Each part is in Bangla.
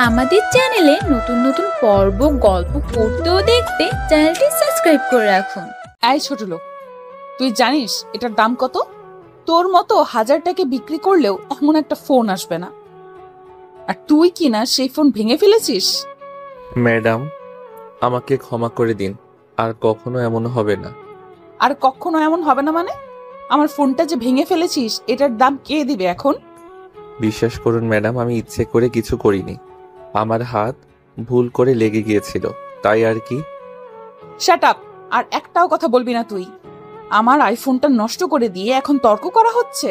আমাদের চ্যানেলে নতুন নতুন পর্ব গল্প পড়তে ও দেখতে চ্যানেলটি সাবস্ক্রাইব করে রাখুন। এই ছোট লোক, তুই জানিস এটার দাম কত? তোর মতো 1000 টাকা বিক্রি করলেও এমন একটা ফোন আসবে না। আর তুই কি না সেই ফোন ভেঙে ফেলেছিস? ম্যাডাম, আমাকে ক্ষমা করে দিন, আর কখনো এমন হবে না। আর কখনো এমন হবে না মানে? আমার ফোনটা যে ভেঙে ফেলেছিস এটার দাম কে দিবে এখন? বিশ্বাস করুন ম্যাডাম, আমি ইচ্ছে করে কিছু করিনি। আমার হাত ভুল করে লেগে গিয়েছিল, তাই আর কি। Shut up! আর একটাও কথা বলবি না তুই। আমার আইফোনটা নষ্ট করে দিয়ে এখন তর্ক করা হচ্ছে?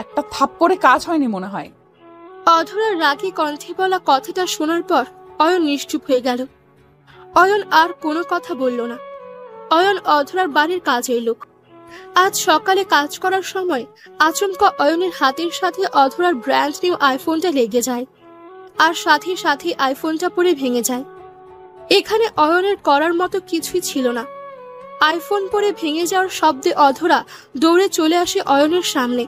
একটা থাপ্পড়ে কাজ হয়নি মনে হয়। অধরার রাগী কণ্ঠে বলা কথাটা শোনার পর অয়ন নিশ্চুপ হয়ে গেল। অয়ন আর কোনো কথা বলল না। অয়ন অধরার বাড়ির কাজের লোক। আজ সকালে কাজ করার সময় আচমকা অয়নের হাতের সাথে অধরার ব্র্যান্ড নিউ আইফোনটা লেগে যায়, আর সাথে সাথে আইফোনটা পড়ে ভেঙে যায়। এখানে অয়নের করার মতো কিছুই ছিল না। আইফোন পড়ে ভেঙে যাওয়ার শব্দে অধরা দৌড়ে চলে আসে অয়নের সামনে,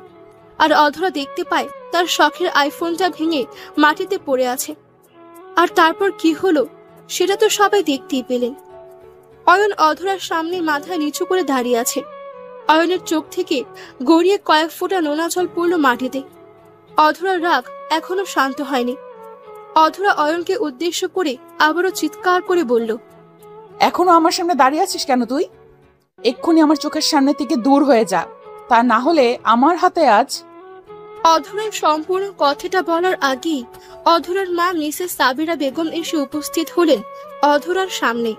আর অধরা দেখতে পায় তার শখের আইফোনটা ভেঙে মাটিতে পড়ে আছে। আর তারপর কি হলো সেটা তো সবাই দেখতেই পেলেন। অয়ন অধরার সামনে মাথা নিচু করে দাঁড়িয়ে আছে। অয়নের চোখ থেকে গড়িয়ে কয়েক ফোঁটা নোনা জল পড়ল মাটিতে। অধরার রাগ এখনো শান্ত হয়নি। অধরা অয়নকে উদ্দেশ্য করে আবারও চিৎকার করে বলল, এখনো আমার সামনে দাঁড়িয়ে আছিস কেন তুই? এক্ষুনি আমার চোখের সামনে থেকে দূর হয়ে যা, তা না হলে আমার হাতে আজ। অধরার সম্পূর্ণ কথাটা বলার আগেই অধরার মা মিসেস সাবিরা বেগম এসে উপস্থিত হলেন অধরার সামনে।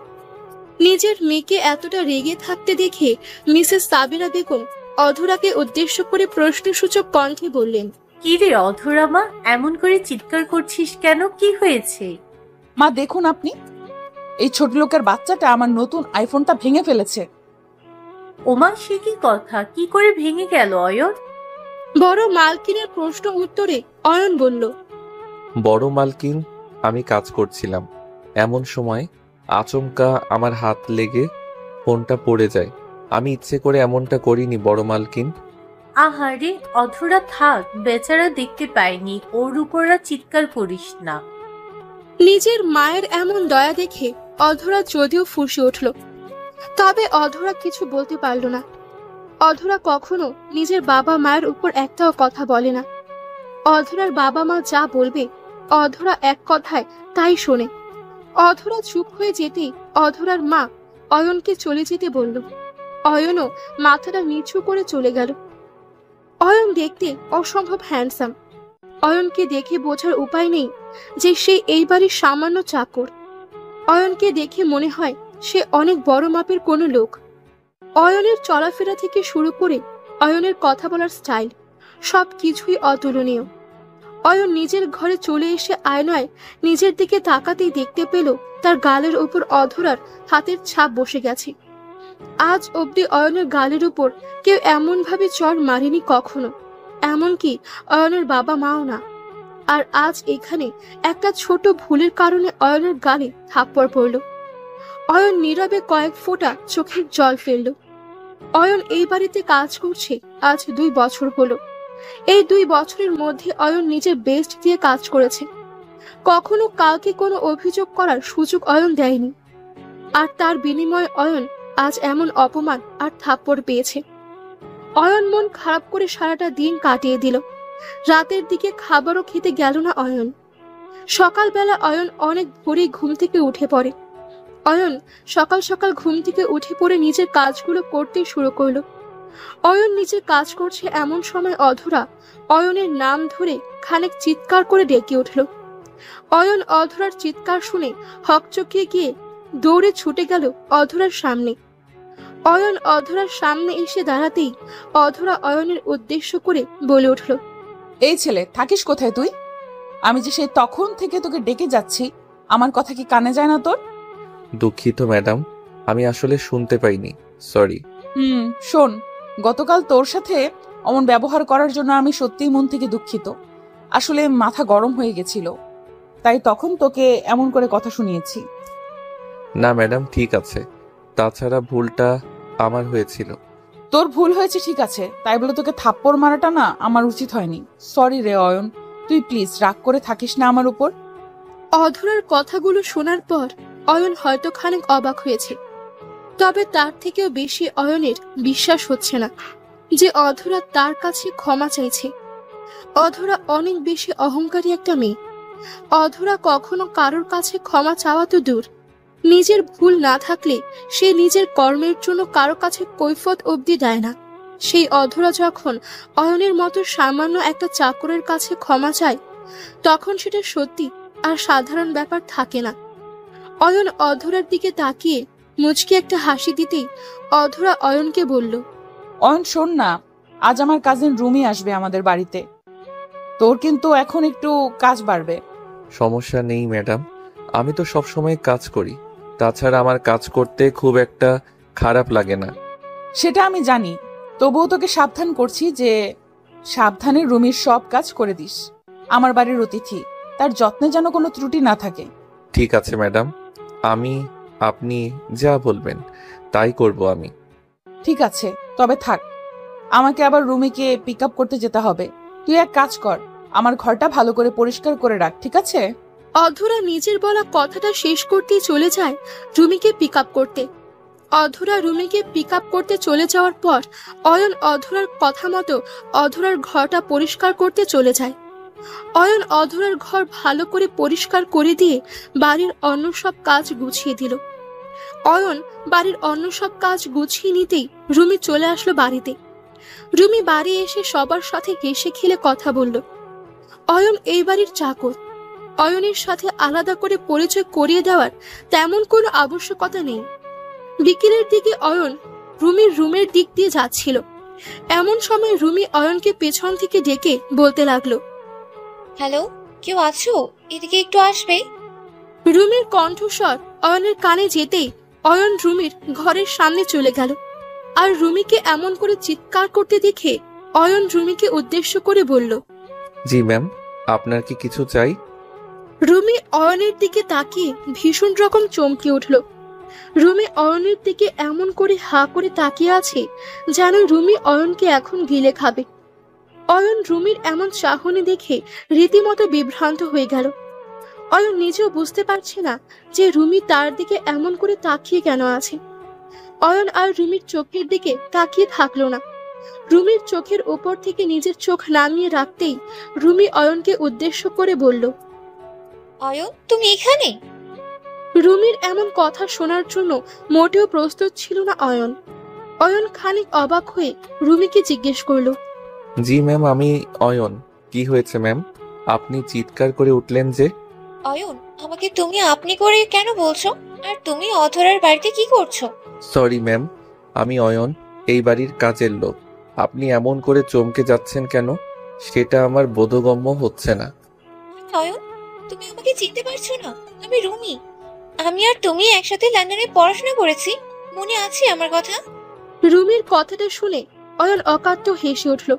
নিজের মেয়েকে এতটা রেগে থাকতে দেখে মিসেস সাবিরা বেগম অধরাকে উদ্দেশ্য করে প্রশ্নসূচক কণ্ঠে বললেন, কি রে অধরা মা, এমন করে চিৎকার করছিস কেন? কি হয়েছে? মা দেখুন আপনি, এই ছোট লোকের বাচ্চাটা আমার নতুন আইফোনটা ভেঙে ফেলেছে। ওমা, সে কি কথা? কি করে ভেঙে গেল অয়ন? বড় মালকিনের প্রশ্ন উত্তরে অয়ন বলল, বড় মালকিন, আমি কাজ করছিলাম, এমন সময় আচমকা আমার হাত লেগে ফোনটা পড়ে যায়। আমি ইচ্ছে করে এমনটা করিনি বড় মালকিন। আহারে অধরা, থাক, বেচারা দেখতে পায়নি, ওর উপর আর চিৎকার করিস না। নিজের মায়ের এমন দয়া দেখে অধরা যদিও ফুঁসে উঠল, তবে অধরা কিছু বলতে পারল না। অধরা কখনো নিজের বাবা মায়ের উপর একটাও কথা বলে না। অধরার বাবা মা যা বলবে অধরা এক কথায় তাই শোনে। অধরা চুপ হয়ে যেতেই অধরার মা অয়নকে চলে যেতে বলল। অয়নও মাথাটা নিচু করে চলে গেল। অয়ন দেখতে অসম্ভব হ্যান্ডসাম। অয়নকে দেখে বোঝার উপায় নেই যে সে এই বাড়ির সামান্য চাকর। অয়নকে দেখে মনে হয় সে অনেক বড় মাপের কোনো লোক। অয়নের চলাফেরা থেকে শুরু করে অয়নের কথা বলার স্টাইল সব কিছুই অতুলনীয়। অয়ন নিজের ঘরে চলে এসে আয়নায় নিজের দিকে তাকাতেই দেখতে পেল তার গালের উপর অধরার হাতের ছাপ বসে গেছে। আজ অবধি অয়নের গালের উপর কেউ এমন ভাবে চড় মারেনি কখনো, এমনকি অয়নের বাবা মাও না। আর আজ এখানে একটা ছোট ভুলের কারণে অয়নের গালে থাপ্পড় পড়ল। অয়ন নীরবে কয়েক ফোঁটা চোখের জল ফেলল। অয়ন এই বাড়িতে কাজ করছে আজ 2 বছর হলো। এই 2 বছরের মধ্যে অয়ন নিজের বেস্ট দিয়ে কাজ করেছে। কখনো কাউকে কোনো অভিযোগ করার সুযোগ অয়ন দেয়নি। আর তার বিনিময়ে অয়ন আজ এমন অপমান আর থাপ্পড় পেয়েছে। অয়ন মন খারাপ করে সারাটা দিন কাটিয়ে দিল। রাতের দিকে খাবারও খেতে গেল না অয়ন। সকালবেলা অয়ন অনেক ভোরে ঘুম থেকে উঠে পড়ে। অয়ন সকাল সকাল ঘুম থেকে উঠে পড়ে নিজের কাজগুলো করতে শুরু করলো। অয়ন নিজের কাজ করছে এমন সময় অধরা অয়নের নাম ধরে খানিক চিৎকার করে ডেকে উঠল। অয়ন অধরার চিৎকার শুনে হকচকিয়ে গিয়ে দৌড়ে ছুটে গেল অধরার সামনে। অয়ন অধরার সামনে এসে দাঁড়াতেই অধরা অয়নের উদ্দেশ্য করে বলে উঠল, এই ছেলে, থাকিস কোথায় তুই? আমি যে সেই তখন থেকে তোকে ডেকে যাচ্ছি, আমার কথা কি কানে যায় না তোর? দুঃখিত ম্যাডাম, আমি আসলে শুনতে পাইনি, সরি। শোন, গতকাল তোর সাথে অমন ব্যবহার করার জন্য আমি সত্যিই মন থেকে দুঃখিত। আসলে মাথা গরম হয়ে গেছিল, তাই তখন তোকে এমন করে কথা শুনিয়েছি। না ম্যাডাম, ঠিক আছে, তাছাড়া ভুলটা আমার হয়েছিল। তোর ভুল হয়েছে ঠিক আছে, তাই বলে তোকে থাপ্পড় মারাটা না আমার উচিত হয়নি। সরি রে অয়ন, তুই প্লিজ রাগ করে থাকিস না আমার উপর। অধরার কথাগুলো শোনার পর অয়ন হয়তো খানিক অবাক হয়েছে, তবে তার থেকেও বেশি অয়নের বিশ্বাস হচ্ছে না যে অধরা তার কাছে ক্ষমা চাইছে। অধরা অনেক বেশি অহংকারী একটা মেয়ে। অধরা কখনো কারোর কাছে ক্ষমা চাওয়া তো দূর, নিজের ভুল না থাকলে সে নিজের কর্মের জন্য কারো কাছে কৈফিয়ত অবধি দেয় না। সেই অধরা যখন অয়নের মতো সামান্য একটা চাকরের কাছে ক্ষমা চায়, তখন সেটা সত্যি আর সাধারণ ব্যাপার থাকে না। অয়ন অধরার দিকে তাকিয়ে মুচকি একটা হাসি দিতেই অধরা অয়নকে বলল, অয়ন শোন না, আজ আমার কাজিন রুমি আসবে আমাদের বাড়িতে। তোর কিন্তু এখন একটু কাজ বাড়বে। সমস্যা নেই ম্যাডাম, আমি তো সবসময় কাজ করি। তাছাড়া আমার কাজ করতে খুব একটা খারাপ লাগে না। সেটা আমি জানি, তবুও তোকে সাবধান করছি যে সাবধানে রুমির সব কাজ করে দিস। আমার বাড়ির অতিথি, তার যত্নে যেন কোনো ত্রুটি না থাকে। ঠিক আছে ম্যাডাম, আপনি যা বলবেন তাই করব আমি। ঠিক আছে, তবে থাক, আমাকে আবার রুমিকে পিক আপ করতে যেতে হবে। তুই এক কাজ কর, আমার ঘরটা ভালো করে পরিষ্কার করে রাখ, ঠিক আছে? অধরা নিজের বলা কথাটা শেষ করতেই চলে যায় রুমিকে পিক আপ করতে। অধরা রুমিকে পিক আপ করতে চলে যাওয়ার পর অয়ন অধরার কথা মতো অধরার ঘরটা পরিষ্কার করতে চলে যায়। অয়ন অধরার ঘর ভালো করে পরিষ্কার করে দিয়ে বাড়ির অন্য সব কাজ গুছিয়ে দিল। অয়ন বাড়ির অন্য সব কাজ গুছিয়ে নিতেই রুমি চলে আসলো বাড়িতে। রুমি বাড়ি এসে সবার সাথে হেসে খেলে কথা বলল। অয়ন এই বাড়ির চাকর, অয়নের সাথে আলাদা করে পরিচয় করিয়ে দেওয়ার তেমন কোনো আবশ্যকতা নেই। বিকেলের দিকে অয়ন রুমির রুমের দিক দিয়ে যাচ্ছিল, এমন সময় রুমি অয়নকে পেছন থেকে ডেকে বলতে লাগলো, হ্যালো, কেউ আছো? এদিকে একটু আসবে? রুমির কণ্ঠস্বর অয়নের কানে যেতেই অয়ন রুমির ঘরের সামনে চলে গেল। আর রুমিকে এমন করে চিৎকার করতে দেখে অয়ন রুমিকে উদ্দেশ্য করে বলল, জি ম্যাম, আপনার কি কিছু চাই? রুমি অয়নের দিকে তাকিয়ে ভীষণ রকম চমকে উঠল। রুমি অয়নের দিকে এমন করে হা করে তাকিয়ে আছে যেন রুমি অয়নকে এখন গিলে খাবে। অয়ন রুমির এমন চাহনি দেখে রীতিমতো বিভ্রান্ত হয়ে গেল। অয়ন নিজেও বুঝতে পারছে না যে রুমি তার দিকে এমন করে তাকিয়ে কেন আছে। অয়ন আর রুমির চোখের দিকে তাকিয়ে থাকলো না। রুমির চোখের উপর থেকে নিজের চোখ নামিয়ে রাখতেই রুমি অয়নকে উদ্দেশ্য করে বলল, অয়ন, তুমি এখানে? রুমির এমন কথা শোনার জন্য মোটেও প্রস্তুত ছিল না অয়ন। অয়ন খানিক অবাক হয়ে রুমিকে জিজ্ঞেস করলো, জি ম্যাম, আমি অয়ন। কি হয়েছে ম্যাম, আপনি চিৎকার করে উঠলেন যে? অয়ন, আমাকে তুমি আপনি করে কেন বলছো? আর তুমি অধরার বাড়িতে কি করছো? সরি ম্যাম, আমি অয়ন, এই বাড়ির কাজের লোক। আপনি এমন করে চমকে যাচ্ছেন কেন সেটা আমার বোধগম্য হচ্ছে না। অয়ন, তুমি আমাকে চিনতে পারছো না? আমি রুমি। আমি আর তুমি একসাথে লন্ডনে পড়াশোনা করেছি, মনে আছে আমার কথা? রুমির কথাটা শুনে অয়ন অকাট্য হেসে উঠল।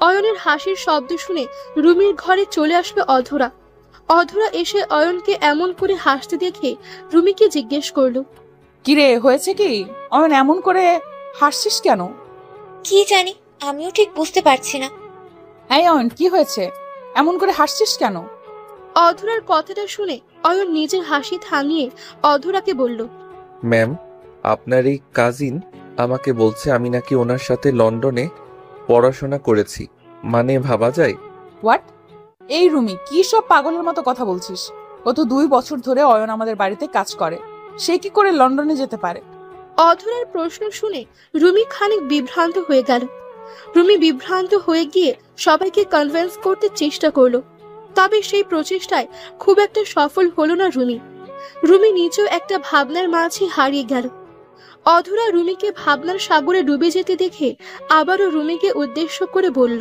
অয়নের হাসির শব্দ শুনে রুমির ঘরে চলে আসবে অধরা। অধরা এসে অয়নকে এমন করে হাসতে দেখে রুমিকে জিজ্ঞেস করলো, কিরে, হয়েছে কি? অয়ন, এমন করে হাসছিস কেন? কি জানি, আমিও ঠিক বুঝতে পারছি না। এই অয়ন, কি হয়েছে? এমন করে হাসছিস কেন? অধরার কথাটা শুনে অয়ন নিজের হাসি থামিয়ে অধরাকে বলল, ম্যাম, আপনার এই কাজিন আমাকে বলছে আমি নাকি ওনার সাথে লন্ডনে পড়াশোনা করেছি। মানে ভাবা যায়? হোয়াট? এই রুমি, কি সব পাগলের মতো কথা বলছিস? গত 2 বছর ধরে অয়ন আমাদের বাড়িতে কাজ করে, সে কি করে লন্ডনে যেতে পারে? অধরার প্রশ্ন শুনে রুমি খানিক বিভ্রান্ত হয়ে গেল। রুমি বিভ্রান্ত হয়ে গিয়ে সবাইকে কনভিন্স করতে চেষ্টা করলো, তবে সেই প্রচেষ্টায় খুব একটা সফল হলো না রুমি। রুমি নিজেও একটা ভাবনার মাঝে হারিয়ে গেল। অধরা রুমিকে ভাবনার সাগরে ডুবে যেতে দেখে আবারও রুমিকে উদ্দেশ্য করে বলল,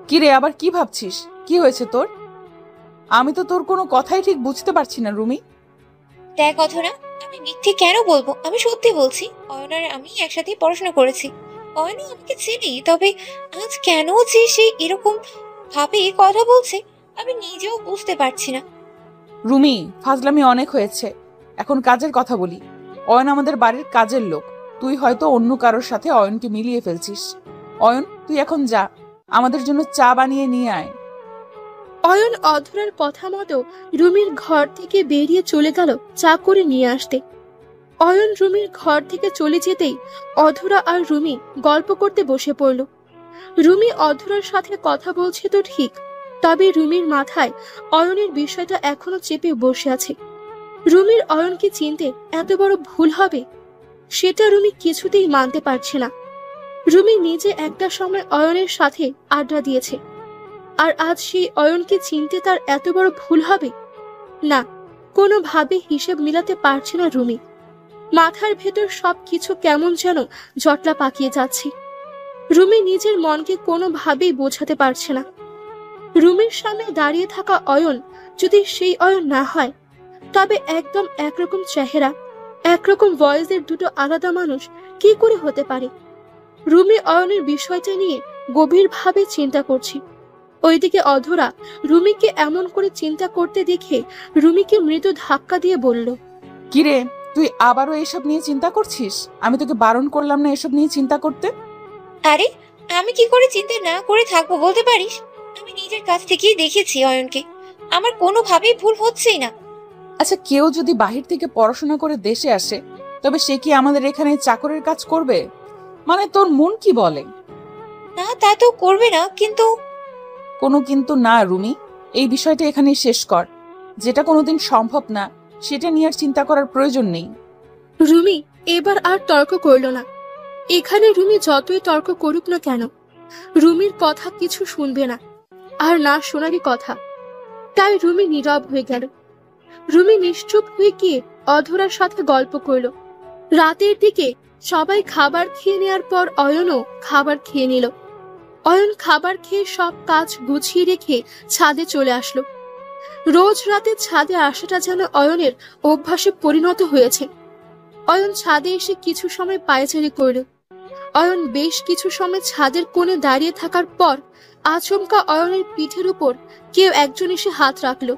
কিরে, আবার কি ভাবছিস? কি হয়েছে তোর? আমি তো তোর কোনো কথাই ঠিক বুঝতে পারছি না রুমি। দেখ অধরা, আমি মিথ্যে কেন বলবো? আমি সত্যি বলছি, অয়ন আর আমি একসাথে পড়াশোনা করেছি। অয়নও আমাকে চিনি, তবে আজ কেন যে সে এরকম ভাবে কথা বলছে আমি নিজেও বুঝতে পারছি না। রুমি, ফাজলামি অনেক হয়েছে, এখন কাজের কথা বলি। অয়ন আমাদের বাড়ির কাজের লোক, তুই হয়তো অন্য কারোর সাথে অয়নকে মিলিয়ে ফেলছিস। অয়ন, তুই এখন যা, আমাদের জন্য চা বানিয়ে নিয়ে আয়। অয়ন অধরার কথা মতো রুমির ঘর থেকে বেরিয়ে চলে গেল চা করে নিয়ে আসতে। অয়ন রুমির ঘর থেকে চলে যেতেই অধরা আর রুমি গল্প করতে বসে পড়ল। রুমি অধরার সাথে কথা বলছে তো ঠিক, তবে রুমির মাথায় অয়নের বিষয়টা এখনো চেপে বসে আছে। রুমির অয়নকে চিনতে এত বড় ভুল হবে, সেটা রুমি কিছুতেই মানতে পারছে না। রুমি নিজে একটা সময় অয়নের সাথে আড্ডা দিয়েছে, আর আজ সেই অয়নকে চিনতে তার এত বড় ভুল হবে? না, কোনোভাবে হিসেব মিলাতে পারছে না রুমি। মাথার ভেতর সবকিছু কেমন যেন জটলা পাকিয়ে যাচ্ছে। রুমি নিজের মনকে কোনোভাবেই বোঝাতে পারছে না। রুমির সামনে দাঁড়িয়ে থাকা অয়ন যদি সেই অয়ন না হয়, তবে একদম একরকম চেহারা, একরকম ভয়েসের দুটো আলাদা মানুষ কি করে হতে পারে? রুমি অয়নের বিষয়টা নিয়ে গভীরভাবে চিন্তা করছে। ওইদিকে অধরা রুমিকে এমন করে চিন্তা করতে দেখে রুমিকে মৃদু ধাক্কা দিয়ে বলল, কিরে, তুই আবারও এসব নিয়ে চিন্তা করছিস? আমি তোকে বারণ করলাম না এসব নিয়ে চিন্তা করতে। আরে আমি কি করে চিন্তা না করে থাকবো বলতে পারিস? আমি নিজের কাছ থেকেই দেখেছি অয়নকে, আমার কোনোভাবেই ভুল হচ্ছেই না। আচ্ছা, কেউ যদি বাহির থেকে পড়াশোনা করে দেশে আসে, তবে সে কি আমাদের এখানে চাকরের কাজ করবে? মানে তোর মন কি বলে? না, তা তো করবে না, কিন্তু কোনো কিন্তু না রুমি, এই বিষয়টা এখানেই শেষ কর। যেটা কোনোদিন সম্ভব না, সেটা নিয়ে আর চিন্তা করার প্রয়োজন নেই। রুমি এবার আর তর্ক করল না। এখানে রুমি যতই তর্ক করুক না কেন, রুমির কথা কিছু শুনবে না, আর না শোনারই কথা। তাই রুমি নীরব হয়ে গেল। রুমি নিশ্চুপ হয়ে গিয়ে অধরার সাথে গল্প করল। রাতের দিকে সবাই খাবার খেয়ে নেওয়ার পর অয়নও খাবার খেয়ে নিল। অয়ন খাবার খেয়ে সব কাজ গুছিয়ে রেখে ছাদে চলে আসলো। রোজ রাতে ছাদে আসাটা যেন অয়নের অভ্যাসে পরিণত হয়েছে। অয়ন ছাদে এসে কিছু সময় পায়চারি করল। অয়ন বেশ কিছু সময় ছাদের কোণে দাঁড়িয়ে থাকার পর আচমকা অয়নের পিঠের উপর কেউ একজন এসে হাত রাখলো।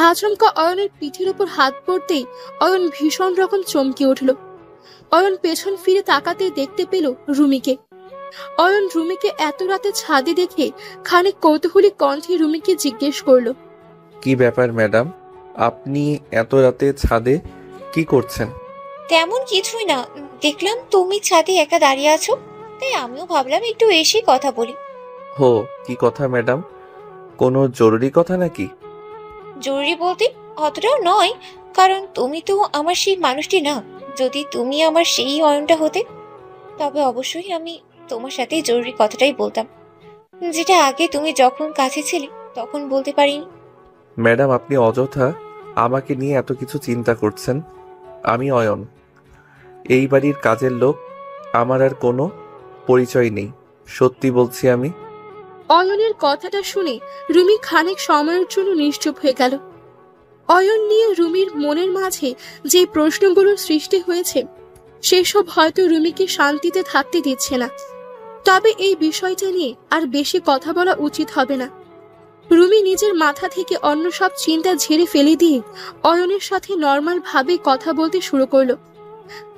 আচমকা অয়নের পিঠের উপর হাত পড়তেই অয়ন ভীষণ রকম চমকে উঠল। অয়ন পেছন ফিরে তাকাতেই দেখতে পেল রুমিকে। অয়ন রুমিকে এত রাতে ছাদে দেখে খানিক কৌতূহলী কণ্ঠে রুমিকে জিজ্ঞেস করলো, কি ব্যাপার ম্যাডাম, আপনি এত রাতে ছাদে কি করছেন? তেমন কিছুই না, দেখলাম তুমি ছাদে একা দাঁড়িয়ে আছো, তাই আমিও ভাবলাম একটু এসে কথা বলি। হো, কি কথা ম্যাডাম? কোনো জরুরি কথা নাকি? জরুরি বলতে অতটাও নয়, কারণ তুমি তো আমার সেই মানুষটি না। যদি তুমি আমার সেই অয়নটা হতে, তবে অবশ্যই আমি তোমার সাথে জরুরি কথাটাই বলতাম, যেটা আগে তুমি যখন কাছে ছিলে তখন বলতে পারিনি। ম্যাডাম, আপনি অযথা আমাকে নিয়ে এত কিছু চিন্তা করছেন। আমি অয়ন, এই বাড়ির কাজের লোক। আমার আর কোনো পরিচয় নেই, সত্যি বলছি আমি। অয়নের কথাটা শুনে রুমি খানিক সময়ের জন্য নিশ্চুপ হয়ে গেল। অয়ন নিয়ে রুমির মনের মাঝে যে প্রশ্নগুলোর সৃষ্টি হয়েছে, সেসব হয়তো রুমিকে শান্তিতে থাকতে দিচ্ছে না। তবে এই বিষয়টা নিয়ে আর বেশি কথা বলা উচিত হবে না। রুমি নিজের মাথা থেকে অন্য সব চিন্তা ঝেড়ে ফেলে দিয়ে অয়নের সাথে নর্মাল ভাবে কথা বলতে শুরু করলো।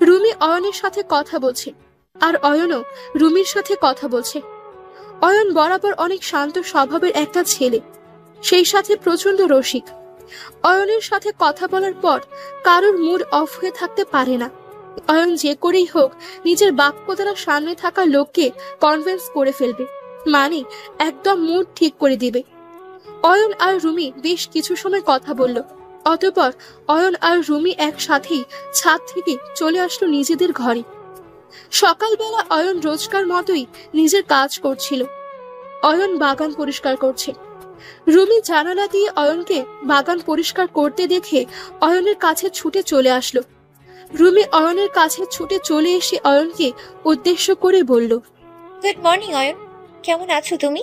রুমি অয়নের সাথে কথা বলছে, আর অয়নও রুমির সাথে কথা বলছে। অয়ন বরাবর অনেক শান্ত স্বভাবের একটা ছেলে, সেই সাথে প্রচন্ড রসিক। অয়নের সাথে কথা বলার পর কারোর মুড অফ হয়ে থাকতে পারে না। অয়ন যে করেই হোক নিজের বাক্য দ্বারা সামনে থাকা লোককে কনভিন্স করে ফেলবে, মানে একদম মুড ঠিক করে দিবে। অয়ন আর রুমি বেশ কিছু সময় কথা বলল। অতঃপর অয়ন আর রুমি একসাথেই ছাদ থেকে চলে আসলো নিজেদের ঘরে। সকালবেলা অয়ন রোজকার মতোই নিজের কাজ করছিল। অয়ন বাগান পরিষ্কার করছে। রুমি জানালা দিয়ে অয়নকে বাগান পরিষ্কার করতে দেখে অয়নের কাছে ছুটে চলে আসলো। রুমি অয়নের কাছে ছুটে চলে এসে অয়নকে উদ্দেশ্য করে বলল, গুড মর্নিং অয়ন, কেমন আছো তুমি?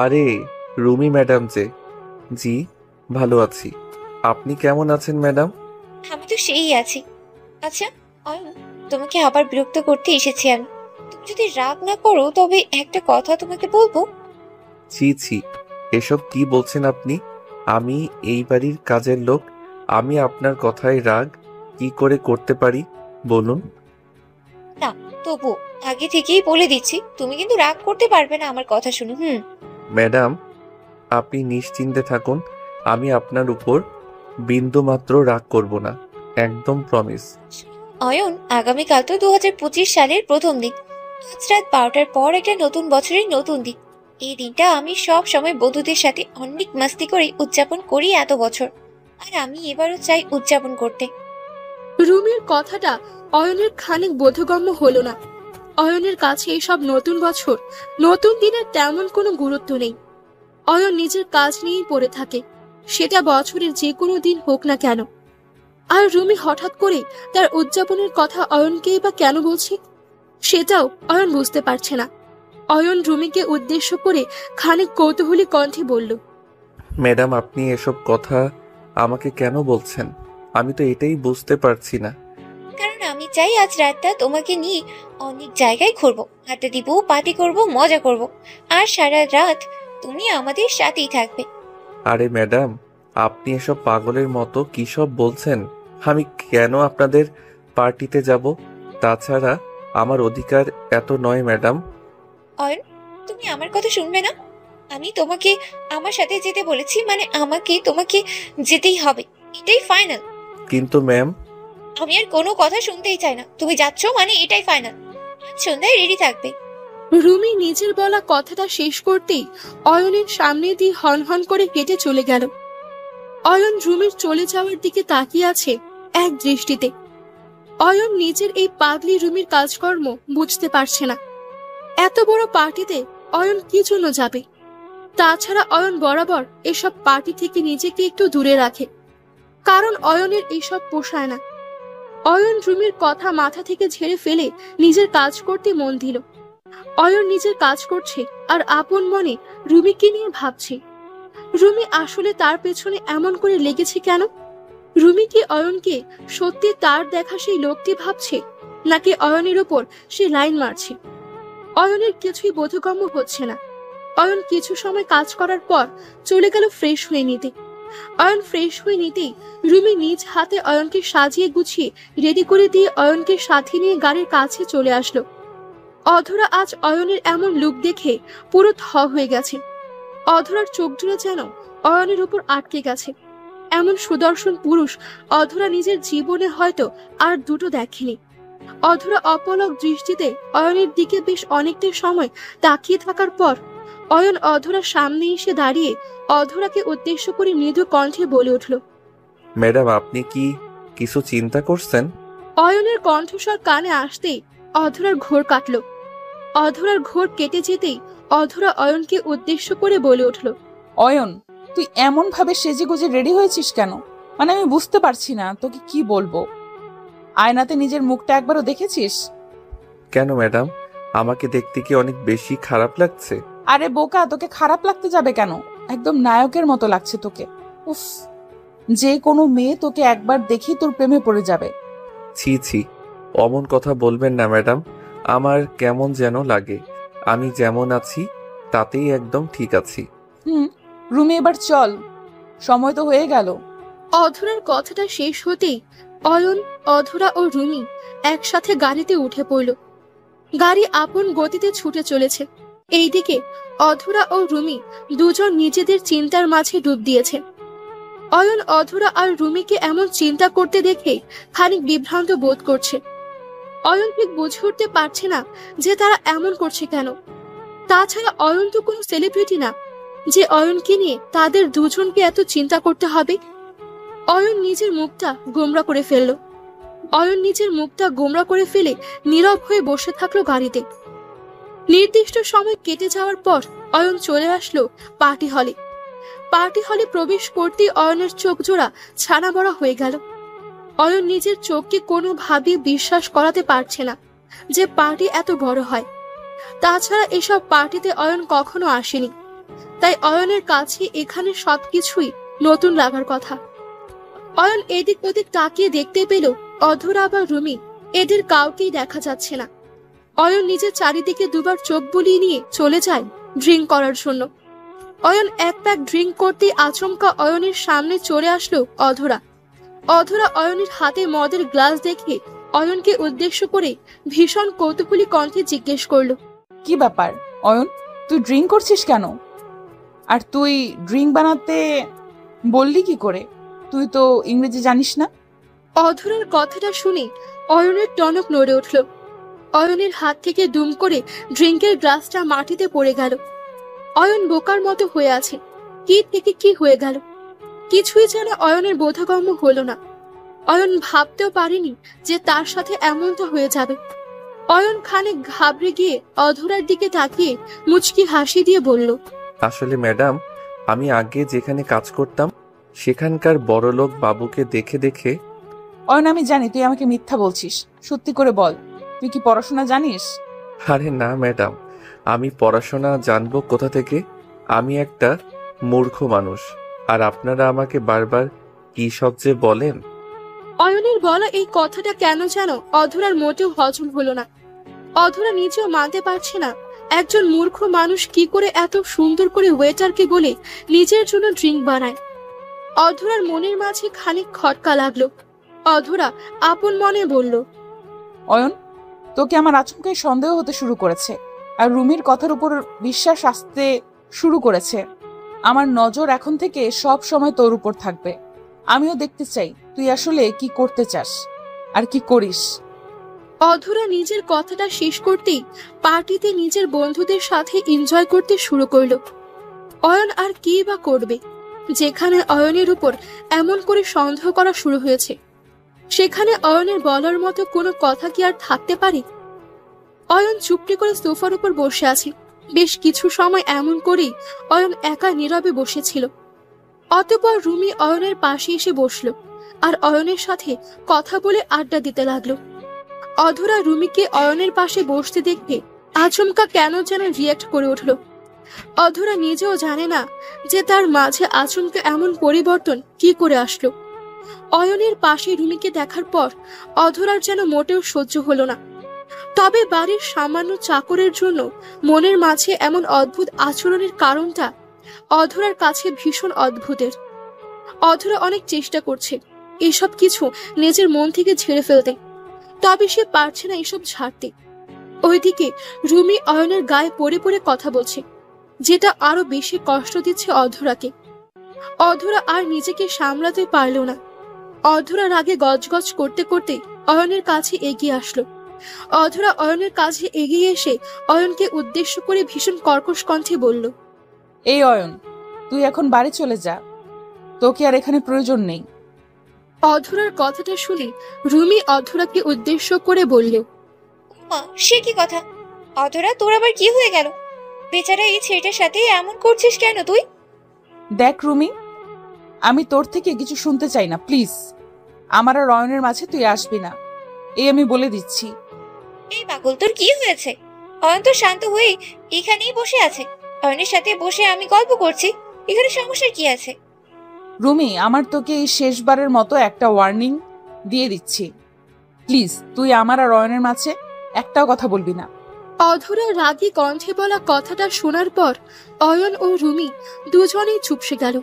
আরে রুমি ম্যাডাম যে। জি, ভালো আছি। আপনি কেমন আছেন ম্যাডাম? আমি তো সেই আছি। আচ্ছা অয়ন, তোমাকে আবার বিরক্ত করতে এসেছি আমি। তুমি যদি রাগ না করো তবে একটা কথা তোমাকে বলবো। ছি ছি, এসব কি বলছেন আপনি? আমি এই বাড়ির কাজের লোক, আমি আপনার কথায় রাগ কি করে করতে পারি বলুন? না, তবু আগে থেকেই বলে দিচ্ছি, তুমি কিন্তু রাগ করতে পারবে না আমার কথা শুনে। ম্যাডাম, আপনি নিশ্চিন্তে থাকুন, আমি আপনার উপর বিন্দুমাত্র রাগ করব না, একদম প্রমিস। অয়ন, আগামীকাল তো 2025 সালের প্রথম দিন। আজ রাত 12টার পর একটা নতুন বছরের নতুন দিন। এই দিনটা আমি সব সময় বন্ধুদের সাথে অনেক মাস্তি করে উদযাপন করি এত বছর, আর আমি এবারও চাই উদযাপন করতে। রুমির কথাটা অয়নের খানিক বোধগম্য হলো না। অয়নের কাছে এইসব নতুন বছর, নতুন দিনের তেমন কোনো গুরুত্ব নেই। অয়ন নিজের কাজ নিয়েই পড়ে থাকে, সেটা বছরের যে কোনো দিন হোক না কেন। আর রুমি হঠাৎ করে তার উদযাপনের কথা অয়নকেই বা কেন বলছে, সেটাও অয়ন বুঝতে পারছে না। অয়ন রুমিকে উদ্দেশ্য করে খানিক কৌতূহলী কণ্ঠে বলল, ম্যাডাম, আপনি এসব কথা আমাকে কেন বলছেন? আমি তো এটাই বুঝতে পারছি না। কারণ আমি চাই আজ রাতটা তোমাকে নিয়ে অনেক জায়গায় ঘুরবো, আড্ডা দিব, পার্টি করব, মজা করব, আর সারা রাত তুমি আমাদের সাথেই থাকবে। আরে ম্যাডাম, আপনি এসব পাগলের মতো কি সব বলছেন? আমি কেন আপনাদের পার্টিতে যাব? তাছাড়া আমার অধিকার এত নয় ম্যাডাম। অয়ন, তুমি আমার কথা শুনবে না? আমি তোমাকে আমার সাথে যেতে বলেছি, মানে আমাকে তোমাকে যেতেই হবে, এটাই ফাইনাল। কিন্তু ম্যাম। আমি আর কোনো কথা শুনতেই চাই না। তুমি যাচ্ছ মানে এটাই ফাইনাল। আজ সন্ধ্যায় রেডি থাকবে। রুমি নিজের বলা কথাটা শেষ করতেই অয়নের সামনে দিয়ে হনহন করে হেঁটে চলে গেল। অয়ন রুমির চলে যাওয়ার দিকে তাকিয়ে আছে এক দৃষ্টিতে। অয়ন নিজের এই পাগলি রুমির কাজকর্ম বুঝতে পারছে না। এত বড় পার্টিতে অয়ন কি জন্য যাবে? তাছাড়া অয়ন বরাবর এসব পার্টি থেকে নিজেকে একটু দূরে রাখে, কারণ অয়নের এইসব পোষায় না। অয়ন রুমির কথা মাথা থেকে ঝেড়ে ফেলে নিজের কাজ করতে মন দিল। অয়ন নিজের কাজ করছে আর আপন মনে রুমিকে নিয়ে ভাবছে। রুমি আসলে তার পেছনে এমন করে লেগেছে কেন? রুমি কি অয়নকে সত্যি তার দেখা সেই লোকটি ভাবছে, নাকি অয়নের ওপর সে লাইন মারছে? অয়নের কিছুই বোধগম্য হচ্ছে না। অয়ন কিছু সময় কাজ করার পর চলে গেল ফ্রেশ হয়ে নিতে। অয়ন ফ্রেশ হয়ে নিতেই রুমি নিজ হাতে অয়নকে সাজিয়ে গুছিয়ে রেডি করে দিয়ে অয়নকে সাথে নিয়ে গাড়ির কাছে চলে আসলো। অধরা আজ অয়নের এমন লুক দেখে পুরো থ হয়ে গেছে। অধরার চোখ জুড়ে যেন অয়নের উপর আটকে গেছে। এমন সুদর্শন পুরুষ অধরা নিজের জীবনে হয়তো আর দুটো দেখেনি। অধরা অপলক দৃষ্টিতে অয়নের দিকে বেশ অনেকটা সময় তাকিয়ে থাকার পর অয়ন অধরার সামনে এসে দাঁড়িয়ে অধরাকে উদ্দেশ্য করে মৃদু কণ্ঠে বলে উঠল, ম্যাডাম, আপনি কি কিছু চিন্তা করছেন? অয়নের কণ্ঠস্বর কানে আসতেই অধরার ঘোর কাটল। অধরার ঘোর কেটে যেতেই অধরা অয়নকে উদ্দেশ্য করে বলে উঠল, অয়ন, তুই এমন ভাবে সেজে গুজে রেডি হয়েছিস কেন? মানে আমি বুঝতে পারছি না তোকে কি বলবো। আয়নাতে নিজের মুখটা একবারও দেখেছিস? কেন ম্যাডাম, আমাকে দেখতে কি অনেক বেশি খারাপ লাগছে? আরে বোকা, তোকে খারাপ লাগতে যাবে কেন? একদম নায়কের মতো লাগছে তোকে। উফ, যে কোনো মেয়ে তোকে একবার দেখি তোর প্রেমে পড়ে যাবে। ছি ছি, অমন কথা বলবেন না ম্যাডাম। আমার কেমন যেন লাগে। আমি যেমন আছি তাতেই একদম ঠিক আছি। রুমে এবার চল, সময় তো হয়ে গেল। অধরার কথাটা শেষ হতেই অয়ন, অধরা ও রুমি একসাথে গাড়িতে উঠে পড়ল। গাড়ি আপন গতিতে ছুটে চলেছে। এইদিকে অধরা ও রুমি দুজন নিজেদের চিন্তার মাঝে ডুব দিয়েছে। অয়ন অধরা আর রুমিকে এমন চিন্তা করতে দেখে খানিক বিভ্রান্ত বোধ করছে। অয়ন ঠিক বুঝে উঠতে পারছে না যে তারা এমন করছে কেন। তাছাড়া অয়ন তো কোনো সেলিব্রিটি না যে অয়নকে নিয়ে তাদের দুজনকে এত চিন্তা করতে হবে। অয়ন নিজের মুখটা গোমরা করে ফেলল। অয়ন নিজের মুখটা গোমরা করে ফেলে নীরব হয়ে বসে থাকলো গাড়িতে। নির্দিষ্ট সময় কেটে যাওয়ার পর অয়ন চলে আসলো পার্টি হলে। পার্টি হলে প্রবেশ করতেই অয়নের চোখ জোড়া ছানা বড়া হয়ে গেল। অয়ন নিজের চোখকে কোনোভাবে বিশ্বাস করাতে পারছে না যে পার্টি এত বড় হয়। তাছাড়া এসব পার্টিতে অয়ন কখনো আসেনি, তাই অয়নের কাছে এখানে সবকিছুই নতুন লাগার কথা। অয়ন এদিক ওদিক তাকিয়ে দেখতে পেল অধরা বা রুমি এদের কাউকেই দেখা যাচ্ছে না। অয়ন নিজের চারিদিকে দুবার চোখ বুলিয়ে নিয়ে চলে যায় ড্রিঙ্ক করার জন্য। অয়ন এক প্যাক ড্রিঙ্ক করতেই আচমকা অয়নের সামনে চলে আসলো অধরা। অধরা অয়নের হাতে মদের গ্লাস দেখে অয়নকে উদ্দেশ্য করে ভীষণ কৌতূহলী কণ্ঠে জিজ্ঞেস করলো, কি ব্যাপার অয়ন, তুই ড্রিঙ্ক করছিস কেন? আর তুই ড্রিঙ্ক বানাতে বললি কি করে? তুই তো ইংরেজি জানিস না। অধরার কথাটা শুনে অয়নের টনক নড়ে উঠল। অয়নের হাত থেকে দুম করে ড্রিঙ্কের গ্লাসটা মাটিতে পড়ে গেল। অয়ন বোকার মতো হয়ে আছে। কি থেকে কি হয়ে গেল কিছুই যেন অয়নের বোধগম্য হলো না। অয়ন ভাবতেও পারেনি যে তার সাথে এমনটা হয়ে যাবে। অয়ন খানিক ঘাবড়ে গিয়ে অধরার দিকে তাকিয়ে মুচকি হাসি দিয়ে বলল, আসলে ম্যাডাম, আমি আগে যেখানে কাজ করতাম সেখানকার বড়লোক বাবুকে দেখে দেখে। অয়ন, আমি জানি তুই আমাকে মিথ্যা বলছিস, সত্যি করে বল, তুই কি পড়াশোনা জানিস? আরে না ম্যাডাম, আমি পড়াশোনা জানবো কোথা থেকে? আমি একটা মূর্খ মানুষ, আর আপনারা আমাকে বারবার কি সব যে বলেন। অয়নের বলা এই কথাটা কেন যেন অধরার মোটেও হজম হলো না। অধরা নিজেও মানতে পারছে না একজন মূর্খ মানুষ কি করে এত সুন্দর করে ওয়েটারকে বলে নিজের জন্য ড্রিঙ্ক বানায়। অধরার মনের মাঝে খানিক খটকা লাগলো। অধরা আপন মনে বলল, অয়ন, তোকে আমার আচমকাই সন্দেহ হতে শুরু করেছে, আর রুমির কথার উপর বিশ্বাস আসতে শুরু করেছে। আমার নজর এখন থেকে সব সময় তোর উপর থাকবে। আমিও দেখতে চাই তুই আসলে কি করতে চাস আর কি করিস। অধরা নিজের কথাটা শেষ করতেই পার্টিতে নিজের বন্ধুদের সাথে এনজয় করতে শুরু করলো। অয়ন আর কি বা করবে? যেখানে অয়নের উপর এমন করে সন্দেহ করা শুরু হয়েছে, সেখানে অয়নের বলার মতো কোনো কথা কি আর থাকতে পারে? অয়ন চুপটি করে সোফার উপর বসে আছে। বেশ কিছু সময় এমন করেই অয়ন একা নীরবে বসেছিল। অতঃপর রুমি অয়নের পাশে এসে বসলো আর অয়নের সাথে কথা বলে আড্ডা দিতে লাগলো। অধরা রুমিকে অয়নের পাশে বসতে দেখে আচমকা কেন যেন রিয়াক্ট করে উঠল। অধরা নিজেও জানে না যে তার মাঝে আচমকা এমন পরিবর্তন কি করে আসলো। অয়নের পাশে রুমিকে দেখার পর অধরার যেন মোটেও সহ্য হলো না। তবে বাড়ির সামান্য চাকরের জন্য মনের মাঝে এমন অদ্ভুত আচরণের কারণটা অধরার কাছে ভীষণ অদ্ভুতের। অধরা অনেক চেষ্টা করছে এসব কিছু নিজের মন থেকে ঝেড়ে ফেলতে, তবে সে পারছে না এসব ঝাড়তে। ওইদিকে রুমি অয়নের গায়ে পড়ে পড়ে কথা বলছে, যেটা আরো বেশি কষ্ট দিচ্ছে অধরাকে। অধরা আর নিজেকে সামলাতে পারল না। অধরা রাগে গজগজ করতে করতে অয়নের কাছে এগিয়ে আসলো। অধরা অয়নের কাছে এগিয়ে এসে অয়নকে উদ্দেশ্য করে ভীষণ কর্কশ কণ্ঠে বলল, এই অয়ন, তুই এখন বাড়ি চলে যা, তোকে আর এখানে প্রয়োজন নেই। অধরার কথাটা শুনে রুমি অধরাকে উদ্দেশ্য করে বলল, মা, সে কি কথা? অধরা, তোর আবার কি হয়ে গেল? বেচারা এই ছেলেটার সাথে এমন করছিস কেন তুই? দেখ রুমি, আমি তোর থেকে কিছু শুনতে চাই না, প্লিজ। আমার আর অয়নের মাঝে তুই আসবি না, এই আমি বলে দিচ্ছি। এই পাগল, তোর কি হয়েছে? অয়ন তো শান্ত হয়ে এখানেই বসে আছে। অয়নের সাথে বসে আমি গল্প করছি, এখানে সমস্যা কি আছে? রুমি, আমার তোকে এই শেষবারের মতো একটা ওয়ার্নিং দিয়ে দিচ্ছি, প্লিজ তুই আমার আর অয়নের মাঝে একটাও কথা বলবি না। অধরা রাগী কণ্ঠে বলা কথাটা শোনার পর অয়ন ও রুমি দুজনেই চুপসে গেল।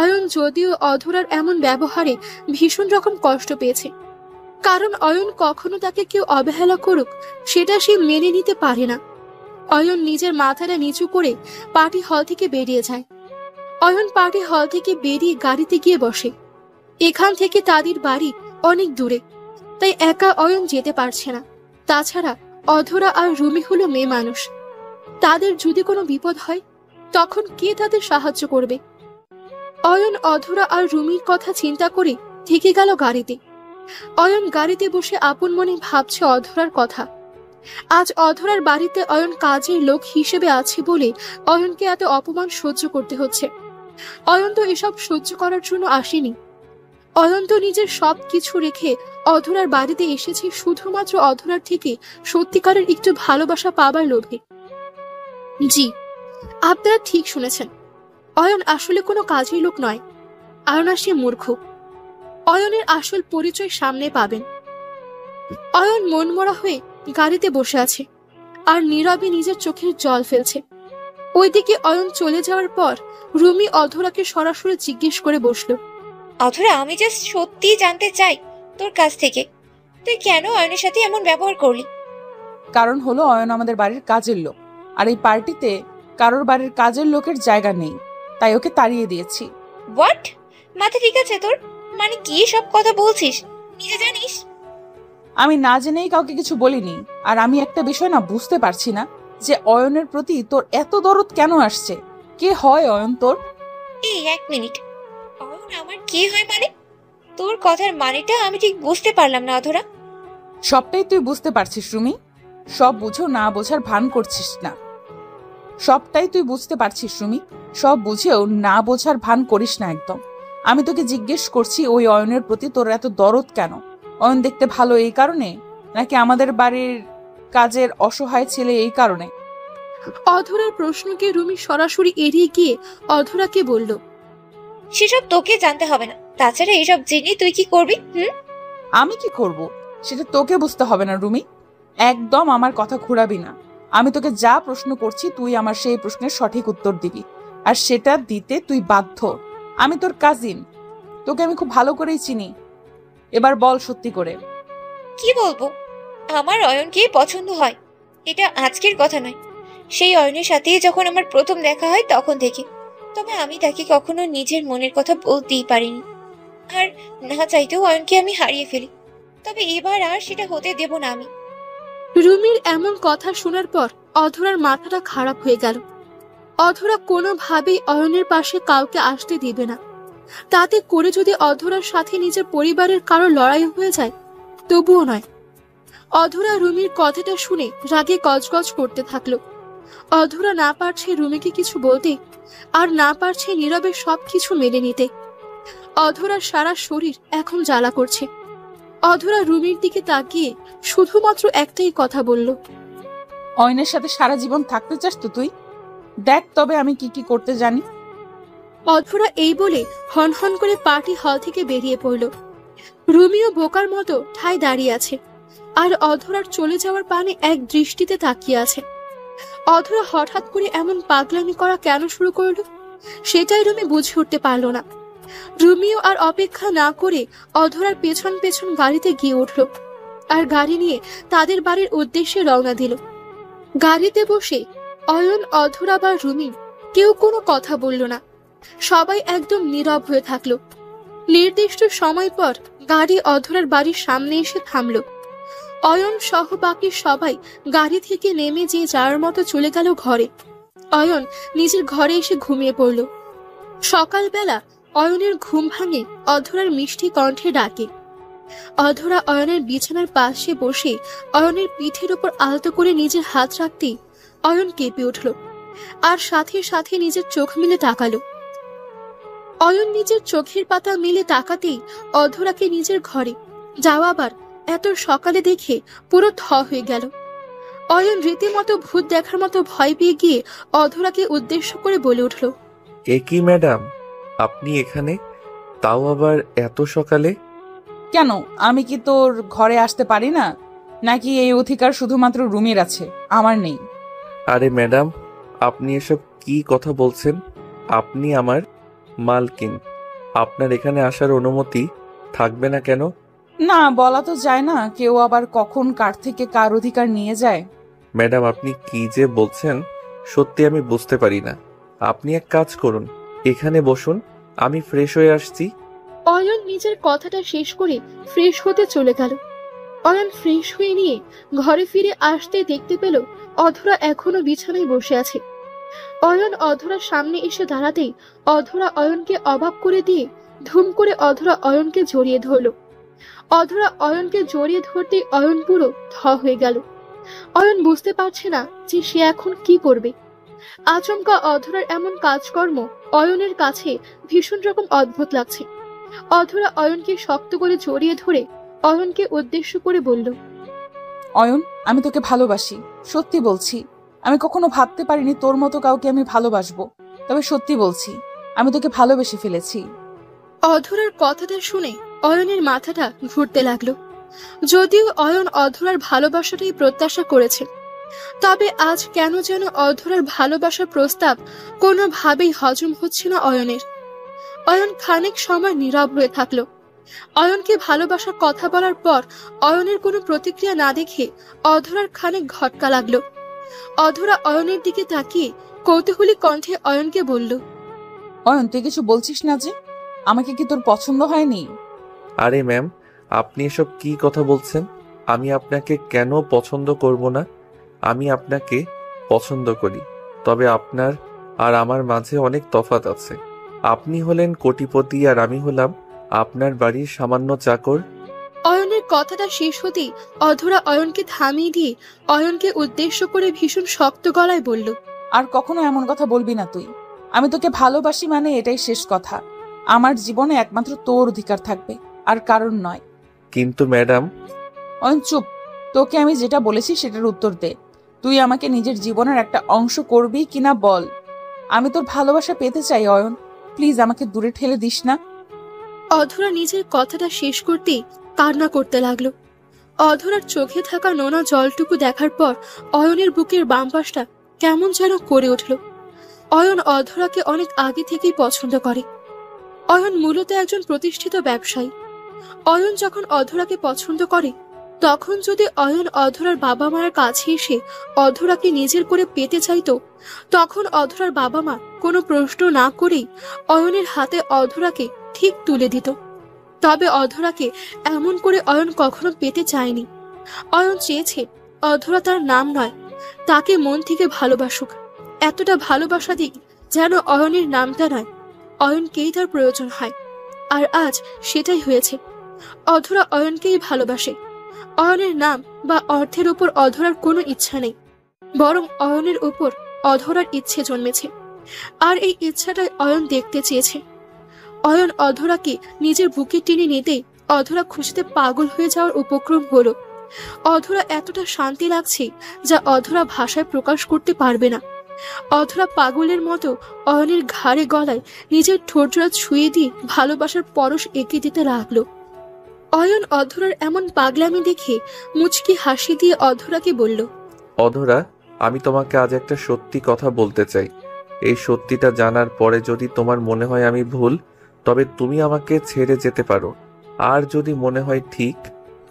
অয়ন যদিও অধরার এমন ব্যবহারে ভীষণ রকম কষ্ট পেয়েছে, কারণ অয়ন কখনো তাকে কেউ অবহেলা করুক সেটা সে মেনে নিতে পারে না। অয়ন নিজের মাথাটা নিচু করে পার্টি হল থেকে বেরিয়ে যায়। অয়ন পার্টি হল থেকে বেরিয়ে গাড়িতে গিয়ে বসে। এখান থেকে তাদের বাড়ি অনেক দূরে, তাই একা অয়ন যেতে পারছে না। তাছাড়া অধরা আর রুমি হলো মেয়ে মানুষ, তাদের যদি কোনো বিপদ হয় তখন কে তাদের সাহায্য করবে? অয়ন অধরা আর রুমির কথা চিন্তা করে থেকে গেল গাড়িতে। অয়ন গাড়িতে বসে আপন মনে ভাবছে অধরার কথা। আজ অধরার বাড়িতে অয়ন কাজের লোক হিসেবে আছে বলে অয়নকে এত অপমান সহ্য করতে হচ্ছে। অয়ন তো এসব সহ্য করার জন্য আসেনি। অয়ন তো নিজের সব কিছু রেখে অধরার বাড়িতে এসেছে শুধুমাত্র অধরার থেকে সত্যিকারের একটু ভালোবাসা পাবার লোভে। জি, আপনারা ঠিক শুনেছেন, অয়ন আসলে কোনো কাজের লোক নয়, আর না সে মূর্খ। অয়নের আসল পরিচয় সামনে পাবেন। অয়ন মনমরা হয়ে গাড়িতে বসে আছে আর নীরবে নিজের চোখের জল ফেলছে। ওইদিকে অয়ন চলে যাওয়ার পর রুমি অধরাকে সরাসরি জিজ্ঞেস করে বসলো, অধরা, আমি জাস্ট সত্যি জানতে চাই তোর কাছ থেকে, তুই কেন অয়নের সাথে এমন ব্যবহার করলি? কারণ হলো অয়ন আমাদের বাড়ির কাজের লোক, আর এই পার্টিতে কারোর বাড়ির কাজের লোকের জায়গা নেই, তাই ওকে তাড়িয়ে দিয়েছি। হোয়াট? মাথা ঠিক আছে তোর? মানে কি সব কথা বলছিস, নিজে জানিস? আমি না জেনেই কাউকে কিছু বলিনি। আর আমি একটা বিষয় না বুঝতে পারছি না যে অয়নের প্রতি তোর এত দরদ কেন আসছে। কে হয় অয়ন তোর? এই এক মিনিট, অয়ন আমার কি হয় মানে? তোর কথার মানেটা আমি ঠিক বুঝতে পারলাম না অধরা। সবটাই তুই বুঝতে পারছিস রুমি, সব বুঝো না বোঝার ভান করছিস না। সবটাই তুই বুঝতে পারছিস রুমি, সব বুঝেও না বোঝার ভান করিস না একদম। আমি তোকে জিজ্ঞেস করছি ওই অয়নের প্রতি তোর এত দরদ কেন? অয়ন দেখতে ভালো এই কারণে, নাকি আমাদের বাড়ির কাজের অসহায় ছেলে এই কারণে? অধরার প্রশ্নকে রুমি সরাসরি এড়িয়ে গিয়ে অধরাকে বলল, সেসব তোকে জানতে হবে না। তাছাড়া এইসব জেনে তুই কি করবি? আমি কি করব সেটা তোকে বুঝতে হবে না রুমি। একদম আমার কথা ঘুরাবি না। আমি তোকে যা প্রশ্ন করছি তুই আমার সেই প্রশ্নের সঠিক উত্তর দিবি, আর সেটা দিতে তুই বাধ্য। আমি তোর কাজিন, তোকে আমি খুব ভালো করেই চিনি। এবার বল সত্যি করে। কি বলবো? আমার অয়নকে পছন্দ হয়, এটা আজকের কথা নয়। সেই অয়নের সাথে যখন আমার প্রথম দেখা হয় তখন থেকে। তবে আমি তাকে কখনো নিজের মনের কথা বলতেই পারিনি, আর না চাইতেও অয়নকে আমি হারিয়ে ফেলি। তবে এবার আর সেটা হতে দেব না আমি। রুমির এমন কথা শোনার পর অধরার মাথাটা খারাপ হয়ে গেল। অধরা কোনোভাবেই অয়নের পাশে কাউকে আসতে দিবে না। তাতে করে যদি অধরার সাথে নিজের পরিবারের কারো লড়াই হয়ে যায় তবুও নয়। অধরা রুমির কথাটা শুনে রাগে গজগজ করতে থাকলো। অধরা না পারছে রুমিকে কিছু বলতে, আর না পারছে নীরবে সবকিছু মেনে নিতে। অধরার সারা শরীর এখন জ্বালা করছে। অধরা রুমির দিকে তাকিয়ে শুধুমাত্র একটাই কথা বলল, অয়নের সাথে সারা জীবন থাকতে চাস তো তুই? দেখ তবে আমি কি কি করতে জানি। অধরা এই বলে হনহন করে পার্টি হল থেকে বেরিয়ে পড়ল। রুমিও বোকার মতো ঠায় দাঁড়িয়ে আছে, আর অধরার চলে যাওয়ার পানে এক দৃষ্টিতে তাকিয়ে আছে। অধরা হঠাৎ করে এমন পাগলামি করা কেন শুরু করলো সেটাই রুমি বুঝে উঠতে পারল না। রুমিও আর অপেক্ষা না করে অধরার পেছন পেছন গাড়িতে গিয়ে উঠল, আর গাড়ি নিয়ে তাদের বাড়ির উদ্দেশ্যে রওনা দিল। গাড়িতে বসে অয়ন, অধরা বা রুমি কেউ কোনো কথা বলল না। সবাই একদম নীরব হয়ে থাকলো। নির্দিষ্ট সময় পর গাড়ি অধরার বাড়ির সামনে এসে থামল। অয়ন সহ বাকি সবাই গাড়ি থেকে নেমে যে যার মতো চলে গেল ঘরে। অয়ন নিজের ঘরে এসে ঘুমিয়ে পড়ল। সকালবেলা অয়নের ঘুম ভাঙে অধরার মিষ্টি কণ্ঠে ডাকে। অধরা অয়নের বিছানার পাশে বসে অয়নের পিঠের উপর আলতো করে নিজের হাত রাখতেই অয়ন কেঁপে উঠল, আর সাথে সাথে নিজের চোখ মিলে তাকালো। অয়ন নিজের চোখের পাতা মিলে তাকাতেই অধরাকে নিজের ঘরে যাওয়াবার এত সকালে দেখে পুরো থ হয়ে গেল। অয়ন রীতিমতো ভূত দেখার মতো ভয় পেয়ে গিয়ে অধরাকে উদ্দেশ্য করে বলে উঠল, এ কি ম্যাডাম, আপনি এখানে, তাও আবার এত সকালে? কেন, আমি কি তোর ঘরে আসতে পারি না? নাকি এই অধিকার শুধুমাত্র রুমির আছে, আমার নেই? আরে ম্যাডাম, আপনি এসব কি কথা বলছেন? আপনি আমার মালকিন, আপনার এখানে আসার অনুমতি থাকবে না কেন? না, বলা তো যায় না, কেউ আবার কখন কার থেকে কার অধিকার নিয়ে যায়। ম্যাডাম, আপনি কি যে বলছেন সত্যি আমি বুঝতে পারি না। আপনি এক কাজ করুন, এখানে বসুন, আমি ফ্রেশ হয়ে আসছি। অয়ন নিজের কথাটা শেষ করে ফ্রেশ হতে চলে গেল। অয়ন ফ্রেশ হয়ে নিয়ে ঘরে ফিরে আসতে দেখতে পেল অধরা এখনো বিছানায় বসে আছে। অয়ন অধরার সামনে এসে দাঁড়াতেই অধরা অয়নকে অবাক করে দিয়ে ধুম করে অধরা অয়নকে জড়িয়ে ধরল। অধরা অয়নকে জড়িয়ে ধরতেই অয়ন পুরো থ হয়ে গেল। অয়ন বুঝতে পারছে না যে সে এখন কি করবে। আচমকা অধরার এমন কাজকর্ম অয়নের কাছে ভীষণ রকম অদ্ভুত লাগছে। অধরা অয়নকে শক্ত করে জড়িয়ে ধরে অয়নকে উদ্দেশ্য করে বলল, অয়ন, আমি তোকে ভালোবাসি, সত্যি বলছি। আমি কখনো ভাবতে পারিনি তোর মতো কাউকে আমি ভালোবাসবো, তবে সত্যি বলছি, আমি তোকে ভালোবেসে ফেলেছি। অধরার কথাটা শুনে অয়নের মাথাটা ঘুরতে লাগলো। যদিও অয়ন অধরার ভালোবাসাটাই প্রত্যাশা করেছে, তবে আজ কেন যেন অধরার ভালোবাসার প্রস্তাব কোনোভাবেই হজম হচ্ছে না অয়নের। অয়ন খানিক সময় নীরব হয়ে থাকলো। অয়নকে ভালোবাসার কথা বলার পর অয়নের কোনো প্রতিক্রিয়া না দেখে অধরার খানিক ঘটকা লাগলো। অধরা অয়নের দিকে তাকিয়ে কৌতূহলী কণ্ঠে অয়নকে বলল, অয়ন, তুই কিছু বলছিস না যে? আমাকে কি তোর পছন্দ হয়নি? আরে ম্যাম, আপনি এসব কি কথা বলছেন? আমি আপনাকে কেন পছন্দ করব না? আমি আপনাকে পছন্দ করি, তবে আপনার আর আমার মাঝে অনেক তফাৎ আছে। আপনি হলেন কোটিপতি আর আমি হলাম আপনার বাড়ির সামান্য চাকর। অয়নের কথাটা শেষ হতেই অধরা অয়নকে থামিয়ে দিয়ে অয়নকে উদ্দেশ্য করে ভীষণ শক্ত গলায় বলল, আর কখনো এমন কথা বলবি না তুই। আমি তোকে ভালোবাসি, মানে এটাই শেষ কথা। আমার জীবনে একমাত্র তোর অধিকার থাকবে, আর কারণ নয়। কিন্তু ম্যাডাম। অয়ন চুপ। তোকে আমি যেটা বলেছি সেটার উত্তর দে। তুই আমাকে নিজের জীবনের একটা অংশ করবি কিনা বল। আমি তোর ভালোবাসা পেতে চাই অয়ন, প্লিজ আমাকে দূরে ঠেলে দিস না। অধরা নিজের কথাটা শেষ করতেই কান্না করতে লাগলো। অধরার চোখে থাকা নোনা জলটুকু দেখার পর অয়নের বুকের বাম পাশটা কেমন যেন করে উঠল। অয়ন অধরাকে অনেক আগে থেকেই পছন্দ করে। অয়ন মূলত একজন প্রতিষ্ঠিত ব্যবসায়ী। অয়ন যখন অধরাকে পছন্দ করে, তখন যদি অয়ন অধরার বাবা মায়ের কাছে এসে অধরাকে নিজের করে পেতে চাইতো, তখন অধরার বাবা মা কোনো প্রশ্ন না করেই অয়নের হাতে অধরাকে ঠিক তুলে দিত। তবে অধরাকে এমন করে অয়ন কখনো পেতে চায়নি। অয়ন চেয়েছে অধরা তার নাম নয়, তাকে মন থেকে ভালোবাসুক। এতটা ভালোবাসা দিক যেন অয়নের নামটা নয়, অয়নকেই তার প্রয়োজন হয়। আর আজ সেটাই হয়েছে। অধরা অয়নকেই ভালোবাসে। অয়নের নাম বা অর্থের উপর অধরার কোনো ইচ্ছা নেই, বরং অয়নের উপর অধরার ইচ্ছে জন্মেছে। আর এই ইচ্ছাটাই অয়ন দেখতে চেয়েছে। অয়ন অধরাকে নিজের বুকে টেনে নিতেই অধরা খুশিতে পাগল হয়ে যাওয়ার উপক্রম হলো। অধরা এতটা শান্তি লাগছে যা অধরা ভাষায় প্রকাশ করতে পারবে না। অধরা পাগলের মতো অয়নের ঘাড়ে গলায় নিজের ঠোঁটজোড়া ছুঁয়ে দিয়ে ভালোবাসার পরশ এঁকে দিতে লাগলো। অয়ন অধরার এমন পাগলামি দেখে মুচকি হাসি দিয়ে অধরাকে বলল, অধরা, আমি তোমাকে আজ একটা সত্যি কথা বলতে চাই। এই সত্যিটা জানার পরে যদি তোমার মনে হয় আমি ভুল, তবে তুমি আমাকে ছেড়ে যেতে পারো। আর যদি মনে হয় ঠিক,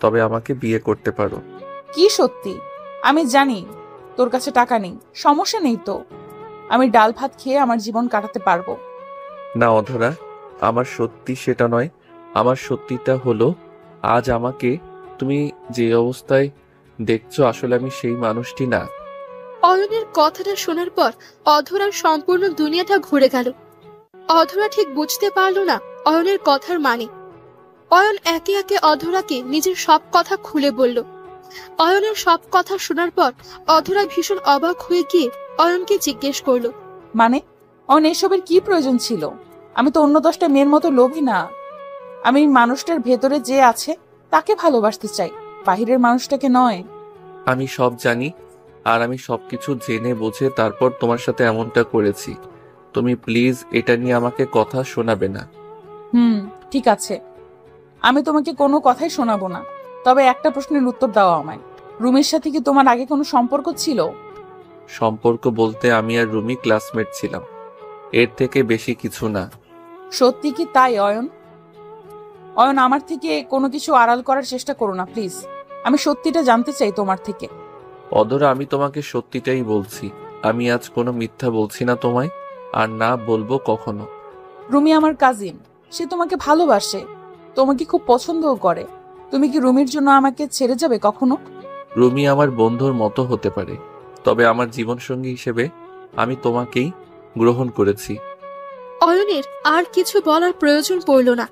তবে আমাকে বিয়ে করতে পারো। কি সত্যি? আমি জানি তোর কাছে টাকা নেই, সমস্যা নেই তো। আমি ডাল ভাত খেয়ে আমার জীবন কাটাতে পারবো। না অধরা, আমার সত্যি সেটা নয়। আমার সত্যিটা হলো, আজ আমাকে তুমি যে অবস্থায় দেখছো, আসলে আমি সেই মানুষটি না। অয়নের কথাটা শোনার পর অধরার সম্পূর্ণ দুনিয়াটা ঘুরে গেল। অধরা ঠিক বুঝতে পারল না অয়নের কথার মানে। অয়ন একে একে অধরাকে নিজের সব কথা খুলে বলল। অয়নের সব কথা শোনার পর অধরা ভীষণ অবাক হয়ে গিয়ে অয়নকে জিজ্ঞেস করলো, মানে অয়ন, এসবের কি প্রয়োজন ছিল? আমি তো অন্য 10টা মেয়ের মতো লোভী না। আমি মানুষটার ভেতরে যে আছে তাকে ভালোবাসতে চাই, বাহিরের মানুষটাকে নয়। আমি সব জানি, আর আমি সবকিছু জেনে বুঝে তারপর তোমার সাথে এমনটা করেছি। তুমি প্লিজ এটা নিয়ে আমাকে কথা শোনাবে না। ঠিক আছে, আমি তোমাকে কোনো কথাই শোনাবো না। তবে একটা প্রশ্নের উত্তর দাও আমায়। রুমের সাথে কি তোমার আগে কোনো সম্পর্ক ছিল? সম্পর্ক বলতে আমি আর রুমি ক্লাসমেট ছিলাম, এর থেকে বেশি কিছু না। সত্যি কি তাই অয়ন? অয়ন, আমার থেকে কোনো কিছু আড়াল করার চেষ্টা করো না প্লিজ। আমি সত্যিটা জানতে চাই তোমার থেকে। অধরা, আমি তোমাকে সত্যিটাই বলছি। আমি আজ কোনো মিথ্যা বলছি না তোমায়, আর না বলবো কখনো। রুমি আমার কাজিন, সে তোমাকে ভালোবাসে, তোমাকে খুব পছন্দও করে। তুমি কি রুমির জন্য আমাকে ছেড়ে যাবে কখনো? রুমি আমার বন্ধুর মতো হতে পারে, তবে আমার জীবনসঙ্গী হিসেবে আমি তোমাকেই গ্রহণ করেছি। অয়নের আর কিছু বলার প্রয়োজন পড়ল না।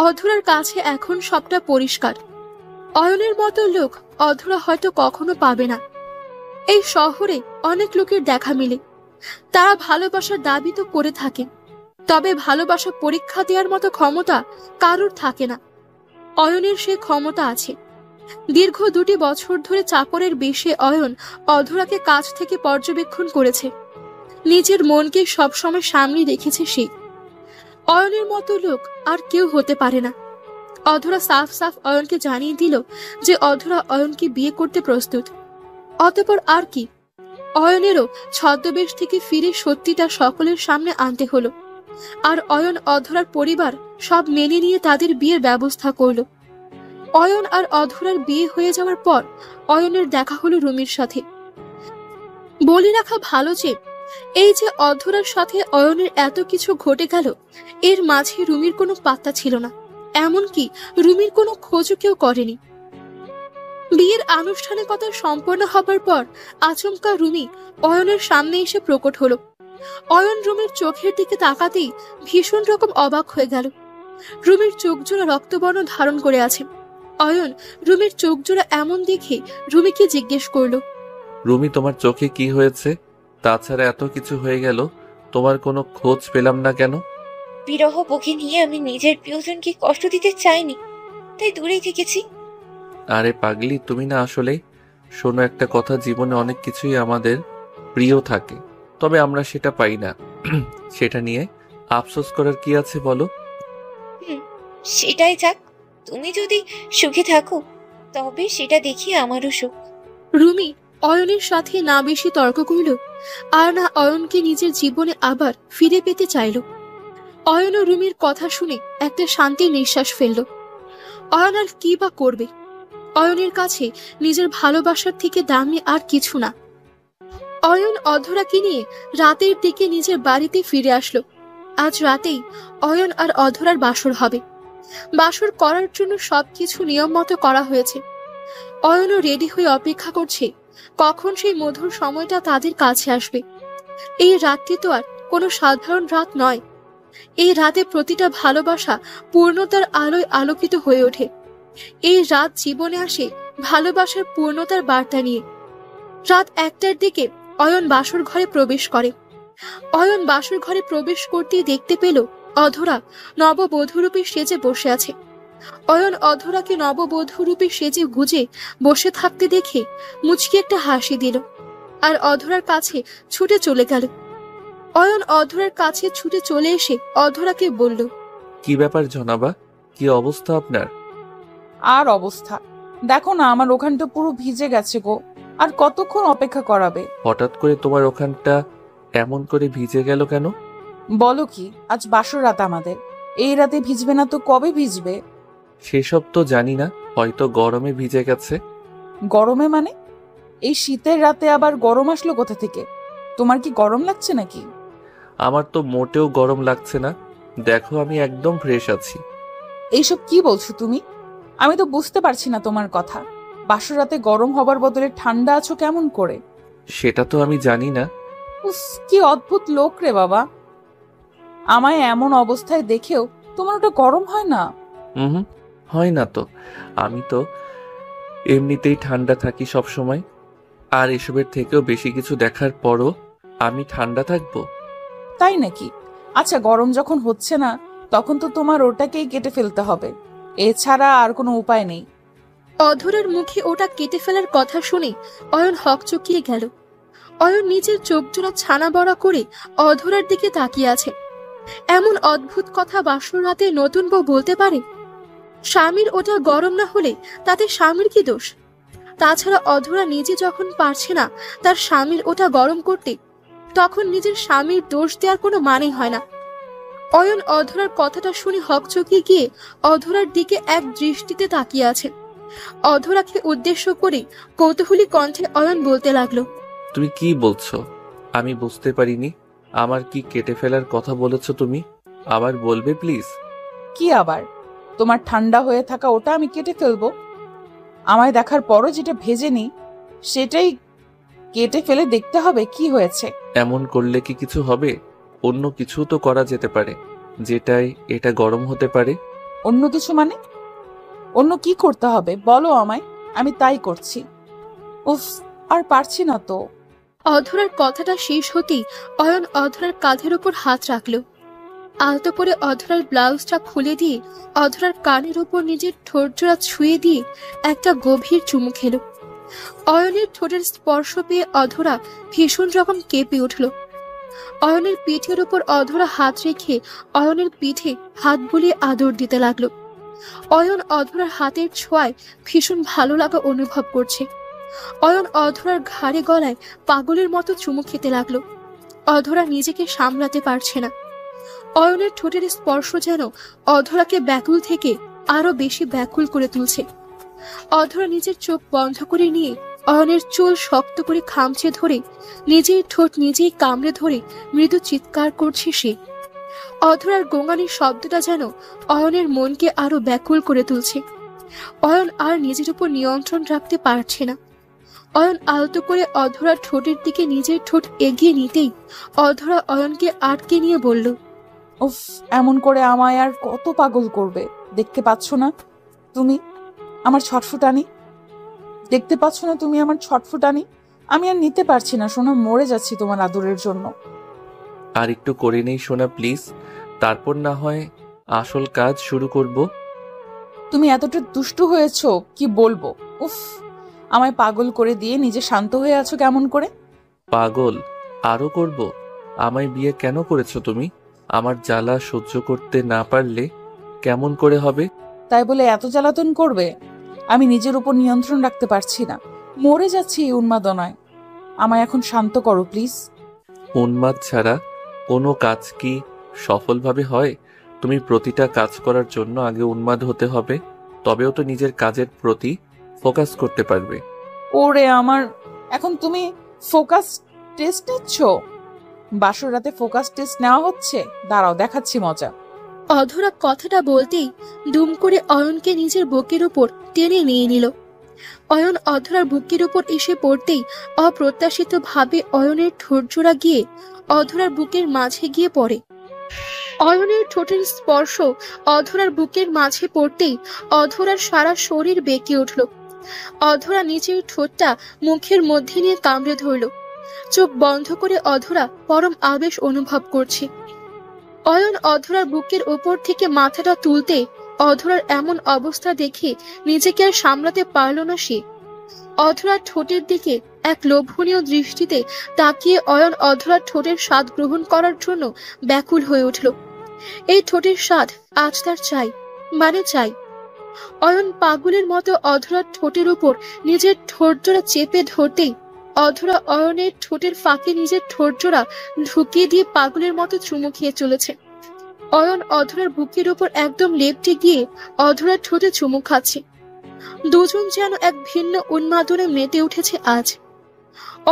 অধরার কাছে এখন সবটা পরিষ্কার। অয়নের মতো লোক অধরা হয়তো কখনো পাবে না। এই শহরে অনেক লোকের দেখা মিলে, তারা ভালোবাসার দাবি তো করে থাকে, তবে ভালোবাসা পরীক্ষা দেওয়ার মতো ক্ষমতা কারোর থাকে না। অয়নের সে ক্ষমতা আছে। দীর্ঘ 2 বছর ধরে চাকরের বেশে অয়ন অধরাকে কাছ থেকে পর্যবেক্ষণ করেছে। নিজের মনকে সবসময় সামনে রেখেছে সে। অয়নের মতো লোক আর কেউ হতে পারে না। অধরা সাফ সাফ অয়নকে জানিয়ে দিল যে অধরা অয়নকে বিয়ে করতে প্রস্তুত। অতঃপর আর কি, অয়নেরও ছদ্মবেশ থেকে ফিরে সত্যিটা সকলের সামনে আনতে হলো। আর অয়ন অধরার পরিবার সব মেনে নিয়ে তাদের বিয়ের ব্যবস্থা করলো। অয়ন আর অধরার বিয়ে হয়ে যাওয়ার পর অয়নের দেখা হলো রুমির সাথে। বলে রাখা ভালো যে এই যে অধরার সাথে অয়নের এত কিছু ঘটে গেল, এর মাঝে রুমির কোনো পাত্তা ছিল না, এমনকি রুমির কোনো খোঁজও কেউ করেনি। বিয়ের আনুষ্ঠানিকতা সম্পন্ন হবার পর আচমকা রুমি অয়নের সামনে এসে প্রকট হলো। অয়ন রুমির চোখের দিকে তাকাতেই ভীষণ রকম অবাক হয়ে গেল। রুমির চোখ জোড়া রক্তবর্ণ ধারণ করে আছে। অয়ন রুমির চোখ জোড়া এমন দেখে রুমিকে জিজ্ঞেস করলো, রুমি, তোমার চোখে কি হয়েছে? তাছাড়া এত কিছু হয়ে গেল, তোমার কোনো খোঁজ পেলাম না কেন? বিরহ বুকে নিয়ে আমি নিজের প্রিয়জনকে কষ্ট দিতে চাইনি, তাই দূরেই থেকেছি। আরে পাগলি, তুমি না আসলে। শোনো একটা কথা, জীবনে অনেক কিছুই আমাদের প্রিয় থাকে, তবে আমরা সেটা পাই না। সেটা নিয়ে আফসোস করার কি আছে বলো? সেটাই যাক, তুমি যদি সুখে থাকো তবে সেটা দেখি আমারও সুখ। রুমি অয়নের সাথে না বেশি তর্ক করল, আর না অয়নকে নিজের জীবনে আবার ফিরে পেতে চাইল। অয়ন ও রুমির কথা শুনে একটা শান্তির নিঃশ্বাস ফেলল। অয়ন আর কি বা করবে? অয়নের কাছে নিজের ভালোবাসার থেকে দামি আর কিছু না। অয়ন অধরাকে নিয়ে রাতের দিকে নিজের বাড়িতে ফিরে আসলো। আজ রাতেই অয়ন আর অধরার বাসর হবে। বাসর করার জন্য সবকিছু নিয়ম মতো করা হয়েছে। অয়নও রেডি হয়ে অপেক্ষা করছে কখন সেই মধুর সময়টা তাদের কাছে আসবে। এই রাতটি তো আর কোনো সাধারণ রাত নয়। এই রাতে প্রতিটা ভালোবাসা পূর্ণতার আলোয় আলোকিত হয়ে ওঠে। এই রাত জীবনে আসে ভালোবাসার পূর্ণতার বার্তা নিয়ে। রাত 1টার দিকে অয়ন বাসর ঘরে প্রবেশ করে। অয়ন বাসর ঘরে প্রবেশ করতেই দেখতে পেল অধরা নববধূরূপে সেজে বসে আছে। অয়ন অধরাকে নববধূরূপে সেজে গুজে বসে থাকতে দেখে মুচকি একটা হাসি দিল, আর অধরার কাছে ছুটে চলে গেল। অয়ন অধরার কাছে ছুটে চলে এসে অধরাকে বলল, কি ব্যাপার জনাবা, কি অবস্থা আপনার? আর অবস্থা দেখো না, আমার ওখানটা পুরো ভিজে গেছে গো। আর কতক্ষণ অপেক্ষা করাবে? হঠাৎ করে তোমার ওখানটা এমন করে ভিজে গেল কেন? বলো কি, আজ বাসর রাত আমাদের, এই রাতে ভিজবে না তো কবে ভিজবে? সেসব তো জানি না, হয়তো গরমে ভিজে গেছে। গরমে মানে? এই শীতের রাতে আবার গরম আসলো কোথা থেকে? তোমার কি গরম লাগছে নাকি? আমার তো মোটেও গরম লাগছে না, দেখো আমি একদম ফ্রেশ আছি। এইসব কি বলছো তুমি? আমি তো বুঝতে পারছি না তোমার কথা। বাসর রাতে গরম হবার বদলে ঠান্ডা আছো কেমন করে? সেটা তো আমি জানি না। উফ, কি অদ্ভুত লোক রে বাবা। আমায় এমন অবস্থায় দেখেও তোমার ওটা গরম হয় না? হুম, হয় না তো। আমি তো এমনিতেই ঠান্ডা থাকি সব সময়, আর এসবের থেকেও বেশি কিছু দেখার পরও আমি ঠান্ডা থাকবো? তাই নাকি? আচ্ছা, গরম যখন হচ্ছে না তখন তো তোমার ওটাকেই কেটে ফেলতে হবে, এছাড়া আর কোনো উপায় নেই। অধরার মুখে ওটা কেটে ফেলার কথা শুনে অয়ন হকচকিয়ে গেল। অয়ন নিজের চোখ জোড়া ছানা বড়া করে অধরার দিকে তাকিয়ে আছে। এমন অদ্ভুত কথা বাসর রাতে নতুন বউ বলতে পারে? স্বামীর ওটা গরম না হলে তাতে স্বামীর কি দোষ? তাছাড়া অধরা নিজে যখন পারছে না তার স্বামীর ওটা গরম করতে, তখন নিজের স্বামীর দোষ দেওয়ার কোনো মানে হয় না। অয়ন অধরার কথাটা শুনে হকচকিয়ে গিয়ে অধরার দিকে এক দৃষ্টিতে তাকিয়ে আছে। অধরাকে উদ্দেশ্য করে কৌতূহলী কণ্ঠে অয়ন বলতে লাগলো, তুমি কি বলছো? আমি বুঝতে পারিনি। আমার কি কেটে ফেলার কথা বলেছো তুমি? আবার বলবে প্লিজ? কি আবার? তোমার ঠান্ডা হয়ে থাকা ওটা আমি কেটে ফেলবো? আমায় দেখার পরও যেটা ভেজেনি সেটাই কেটে ফেলে দেখতে হবে কি হয়েছে। এমন করলে কি কিছু হবে? অন্য কিছু তো করা যেতে পারে, যেটাই এটা গরম হতে পারে। অন্য কিছু মানে? অন্য কি করতে হবে বলো আমায়, আমি তাই করছি। উফ, আর পারছি না তো। অধরার কথাটা শেষ হতেই অয়ন অধরার কাঁধের উপর হাত রাখলো। আলতো করে অধরার ব্লাউজটা খুলে দিয়ে অধরার কানের উপর নিজের ঠোঁট জোড়া ছুঁয়ে দিয়ে একটা গভীর চুমু খেলো। অয়নের ঠোঁটের স্পর্শ পেয়ে অধরা ভীষণ রকম কেঁপে উঠল। অয়নের পিঠের উপর অধরা হাত রেখে অয়নের পিঠে হাত বুলিয়ে আদর দিতে লাগলো। অয়ন অধরার হাতের ছোঁয়ায় ভীষণ ভালো লাগা অনুভব করছে। অয়ন অধরার ঘাড়ে গলায় পাগলের মতো চুমু খেতে লাগলো। অধরা নিজেকে সামলাতে পারছে না। অয়নের ঠোঁটের স্পর্শ যেন অধরাকে ব্যাকুল থেকে আরো বেশি ব্যাকুল করে তুলছে। অধরা নিজের চোখ বন্ধ করে নিয়ে অয়নের চুল শক্ত করে খামচে ধরে নিজেই ঠোঁট নিজেই কামড়ে ধরে মৃদু চিৎকার করছে সে। অধরার গোঙানির শব্দটা যেন অয়নের মনকে আরো ব্যাকুল করে তুলছে। অয়ন আর নিজের উপর নিয়ন্ত্রণ রাখতে পারছে না। অয়ন আলতো করে অধরার ঠোঁটের দিকে নিজের ঠোঁট এগিয়ে নিতেই অধরা অয়নকে আটকে নিয়ে বলল, উফ, এমন করে আমায় আর কত পাগল করবে? দেখতে পাচ্ছ না তুমি আমার ছটফটানি? দেখতে পাচ্ছ না তুমি আমার ছটফটানি? আমি আর নিতে পারছি না সোনা, মরে যাচ্ছি তোমার আদরের জন্য। আর একটু করে নেই সোনা প্লিজ, তারপর না হয় আসল কাজ শুরু করব। তুমি এতটা দুষ্টু হয়েছো কি বলবো। উফ, আমায় পাগল করে দিয়ে নিজে শান্ত হয়ে আছো কেমন করে? পাগল আরো করব? আমায় বিয়ে কেন করেছো তুমি? আমার জ্বালা সহ্য করতে না পারলে কেমন করে হবে? তাই বলে এত জ্বালাতন করবে? আমি নিজের উপর নিয়ন্ত্রণ রাখতে পারছি না, মরে যাচ্ছি এই উন্মাদনায়। আমায় এখন শান্ত করো প্লিজ। উন্মাদ ছাড়া কোনো কাজ কি সফলভাবে হয়? তুমি প্রতিটা কাজ করার জন্য আগে উন্মাদ হতে হবে, তবেও তো নিজের কাজের প্রতি ফোকাস করতে পারবে। ওরে আমার, এখন তুমি ফোকাস টেস্ট নিচ্ছ? বাসর রাতে ফোকাস টেস্ট নেওয়া হচ্ছে? দাঁড়াও দেখাচ্ছি মজা। অধরা কথাটা বলতেই দুম করে অয়নকে নিজের বুকের উপর টেনে নিয়ে নিল। অয়ন অধরার বুকের উপর এসে পড়তেই অপ্রত্যাশিত ভাবে অয়নের ঠোঁটজোড়া গিয়ে অধরার বুকের মাঝে গিয়ে পড়ে। অয়নের ঠোঁটের স্পর্শ অধরার বুকের মাঝে পড়তেই অধরার সারা শরীর বেঁকে উঠল। অধরা নিজের ঠোঁটটা মুখের মধ্যে নিয়ে কামড়ে ধরল। চোখ বন্ধ করে অধরা পরম আবেশ অনুভব করছে। অয়ন অধরার বুকের উপর থেকে মাথাটা তুলতে অধরার এমন অবস্থা দেখে নিজেকে আর সামলাতে পারল না সে। অধরার ঠোঁটের দিকে এক লোভনীয় দৃষ্টিতে তাকিয়ে অয়ন অধরার ঠোঁটের স্বাদ গ্রহণ করার জন্য ব্যাকুল হয়ে উঠল। এই ঠোঁটের স্বাদ আজ তার চাই, মানে চাই। অয়ন পাগলের মতো অধরার ঠোঁটের উপর নিজের ঠোঁটজোড়া চেপে ধরতেই অধরা অয়নের ঠোঁটের ফাঁকে নিজের ঠোঁটজোড়া ঢুকিয়ে দিয়ে পাগলের মতো চুমু খেয়ে চলেছে। অয়ন অধরার বুকের উপর একদম লেপ্টে গিয়ে অধরার ঠোঁটে চুমু খাচ্ছে। দুজন যেন এক ভিন্ন উন্মাদনে মেতে উঠেছে আজ।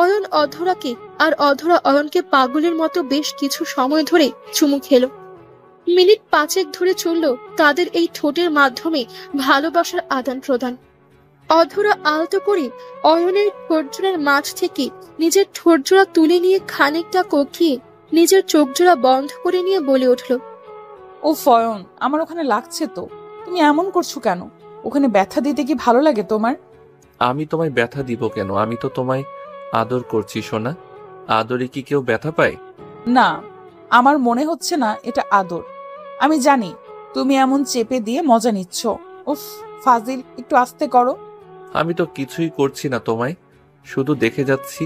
অয়ন অধরাকে আর অধরা অয়নকে পাগলের মতো বেশ কিছু সময় ধরে চুমু খেলো। মিনিট 5 ধরে চলল তাদের এই ঠোঁটের মাধ্যমে ভালোবাসার আদান প্রদান। অধরা আলতো করে অয়নের ঠোঁটজোড়ার মাঝ থেকে নিজের ঠোঁটজোড়া তুলে নিয়ে খানিকটা কোকিয়ে নিজের চোখজোড়া বন্ধ করে নিয়ে বলে উঠল, ও ফয়ন, আমার ওখানে লাগছে তো, তুমি এমন করছো কেন? ওখানে ব্যথা দিতে কি ভালো লাগে তোমার? আমি তোমায় ব্যথা দিব কেন? আমি তো তোমায় আদর করছি সোনা। আদরে কি কেউ ব্যথা পায়? না, আমার মনে হচ্ছে না এটা আদর। আমি জানি তুমি এমন চেপে দিয়ে মজা নিচ্ছ। উফ ফাজিল, একটু আস্তে করো। আমি তো কিছুই করছি না তোমায়, শুধু দেখে যাচ্ছি।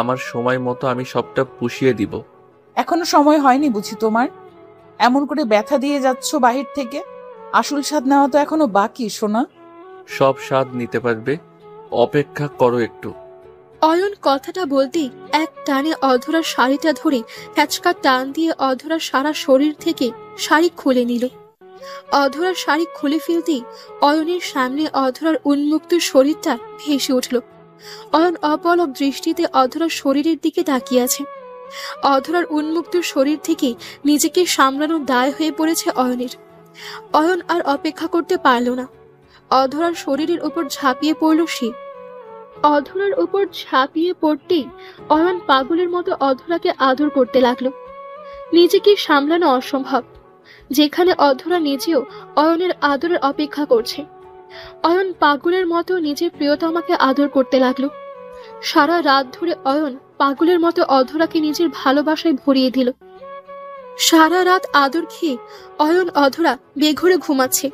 আমার সময় মতো আমি সবটা পুষিয়ে দিব। এখনো সময় হয়নি বুঝি তোমার? এমন করে ব্যথা দিয়ে যাচ্ছ বাহির থেকে। আসল স্বাদ নেওয়া তো এখনো বাকি সোনা। সব স্বাদ নিতে পারবে, অপেক্ষা করো একটু। অয়ন কথাটা বলতেই এক টানে অধরার শাড়িটা ধরে হ্যাচকা টান দিয়ে অধরার সারা শরীর থেকে শাড়ি খুলে নিল। অধরার শাড়ি খুলে ফেলতেই অয়নের সামনে অধরার উন্মুক্ত শরীরটা ভেসে উঠল। অয়ন অপলক দৃষ্টিতে অধরার শরীরের দিকে তাকিয়ে আছে। অধরার উন্মুক্ত শরীর থেকে নিজেকে সামলানোর দায় হয়ে পড়েছে অয়নের। অয়ন আর অপেক্ষা করতে পারল না। অধরার শরীরের উপর ঝাঁপিয়ে পড়ল সে। অধরার উপর ঝাঁপিয়ে পড়তেই অয়ন পাগলের মতো অধরাকে আদর করতে লাগলো। নিজেকে সামলানো অসম্ভব, যেখানে অধরা নিজেও অয়নের আদরের অপেক্ষা করছে। অয়ন পাগলের মতো নিজের প্রিয়তমাকে আদর করতে লাগলো। সারা রাত ধরে অয়ন পাগলের মতো অধরাকে নিজের ভালোবাসায় ভরিয়ে দিল। সারা রাত আদর খেয়ে অয়ন অধরা বেঘরে ঘুমাচ্ছে।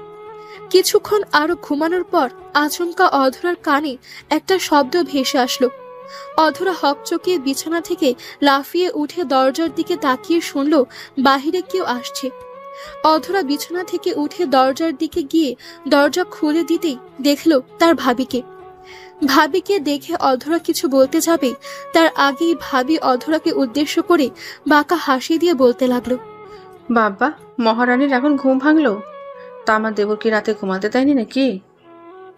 কিছুক্ষণ আরো ঘুমানোর পর আচমকা অধরার কানে একটা শব্দ ভেসে আসলো। অধরা হকচকিয়ে বিছানা থেকে লাফিয়ে উঠে দরজার দিকে তাকিয়ে শুনল বাহিরে কেউ আসছে। অধরা বিছানা থেকে উঠে দরজার দিকে গিয়ে দরজা খুলে দিতেই দেখলো তার ভাবিকে। ভাবিকে দেখে অধরা কিছু বলতে যাবে তার আগেই ভাবি অধরাকে উদ্দেশ্য করে বাঁকা হাসি দিয়ে বলতে লাগলো, বাবা, মহারানীর এখন ঘুম ভাঙলো? তা আমার দেবর কি রাতে ঘুমাতে দেয়নি নাকি?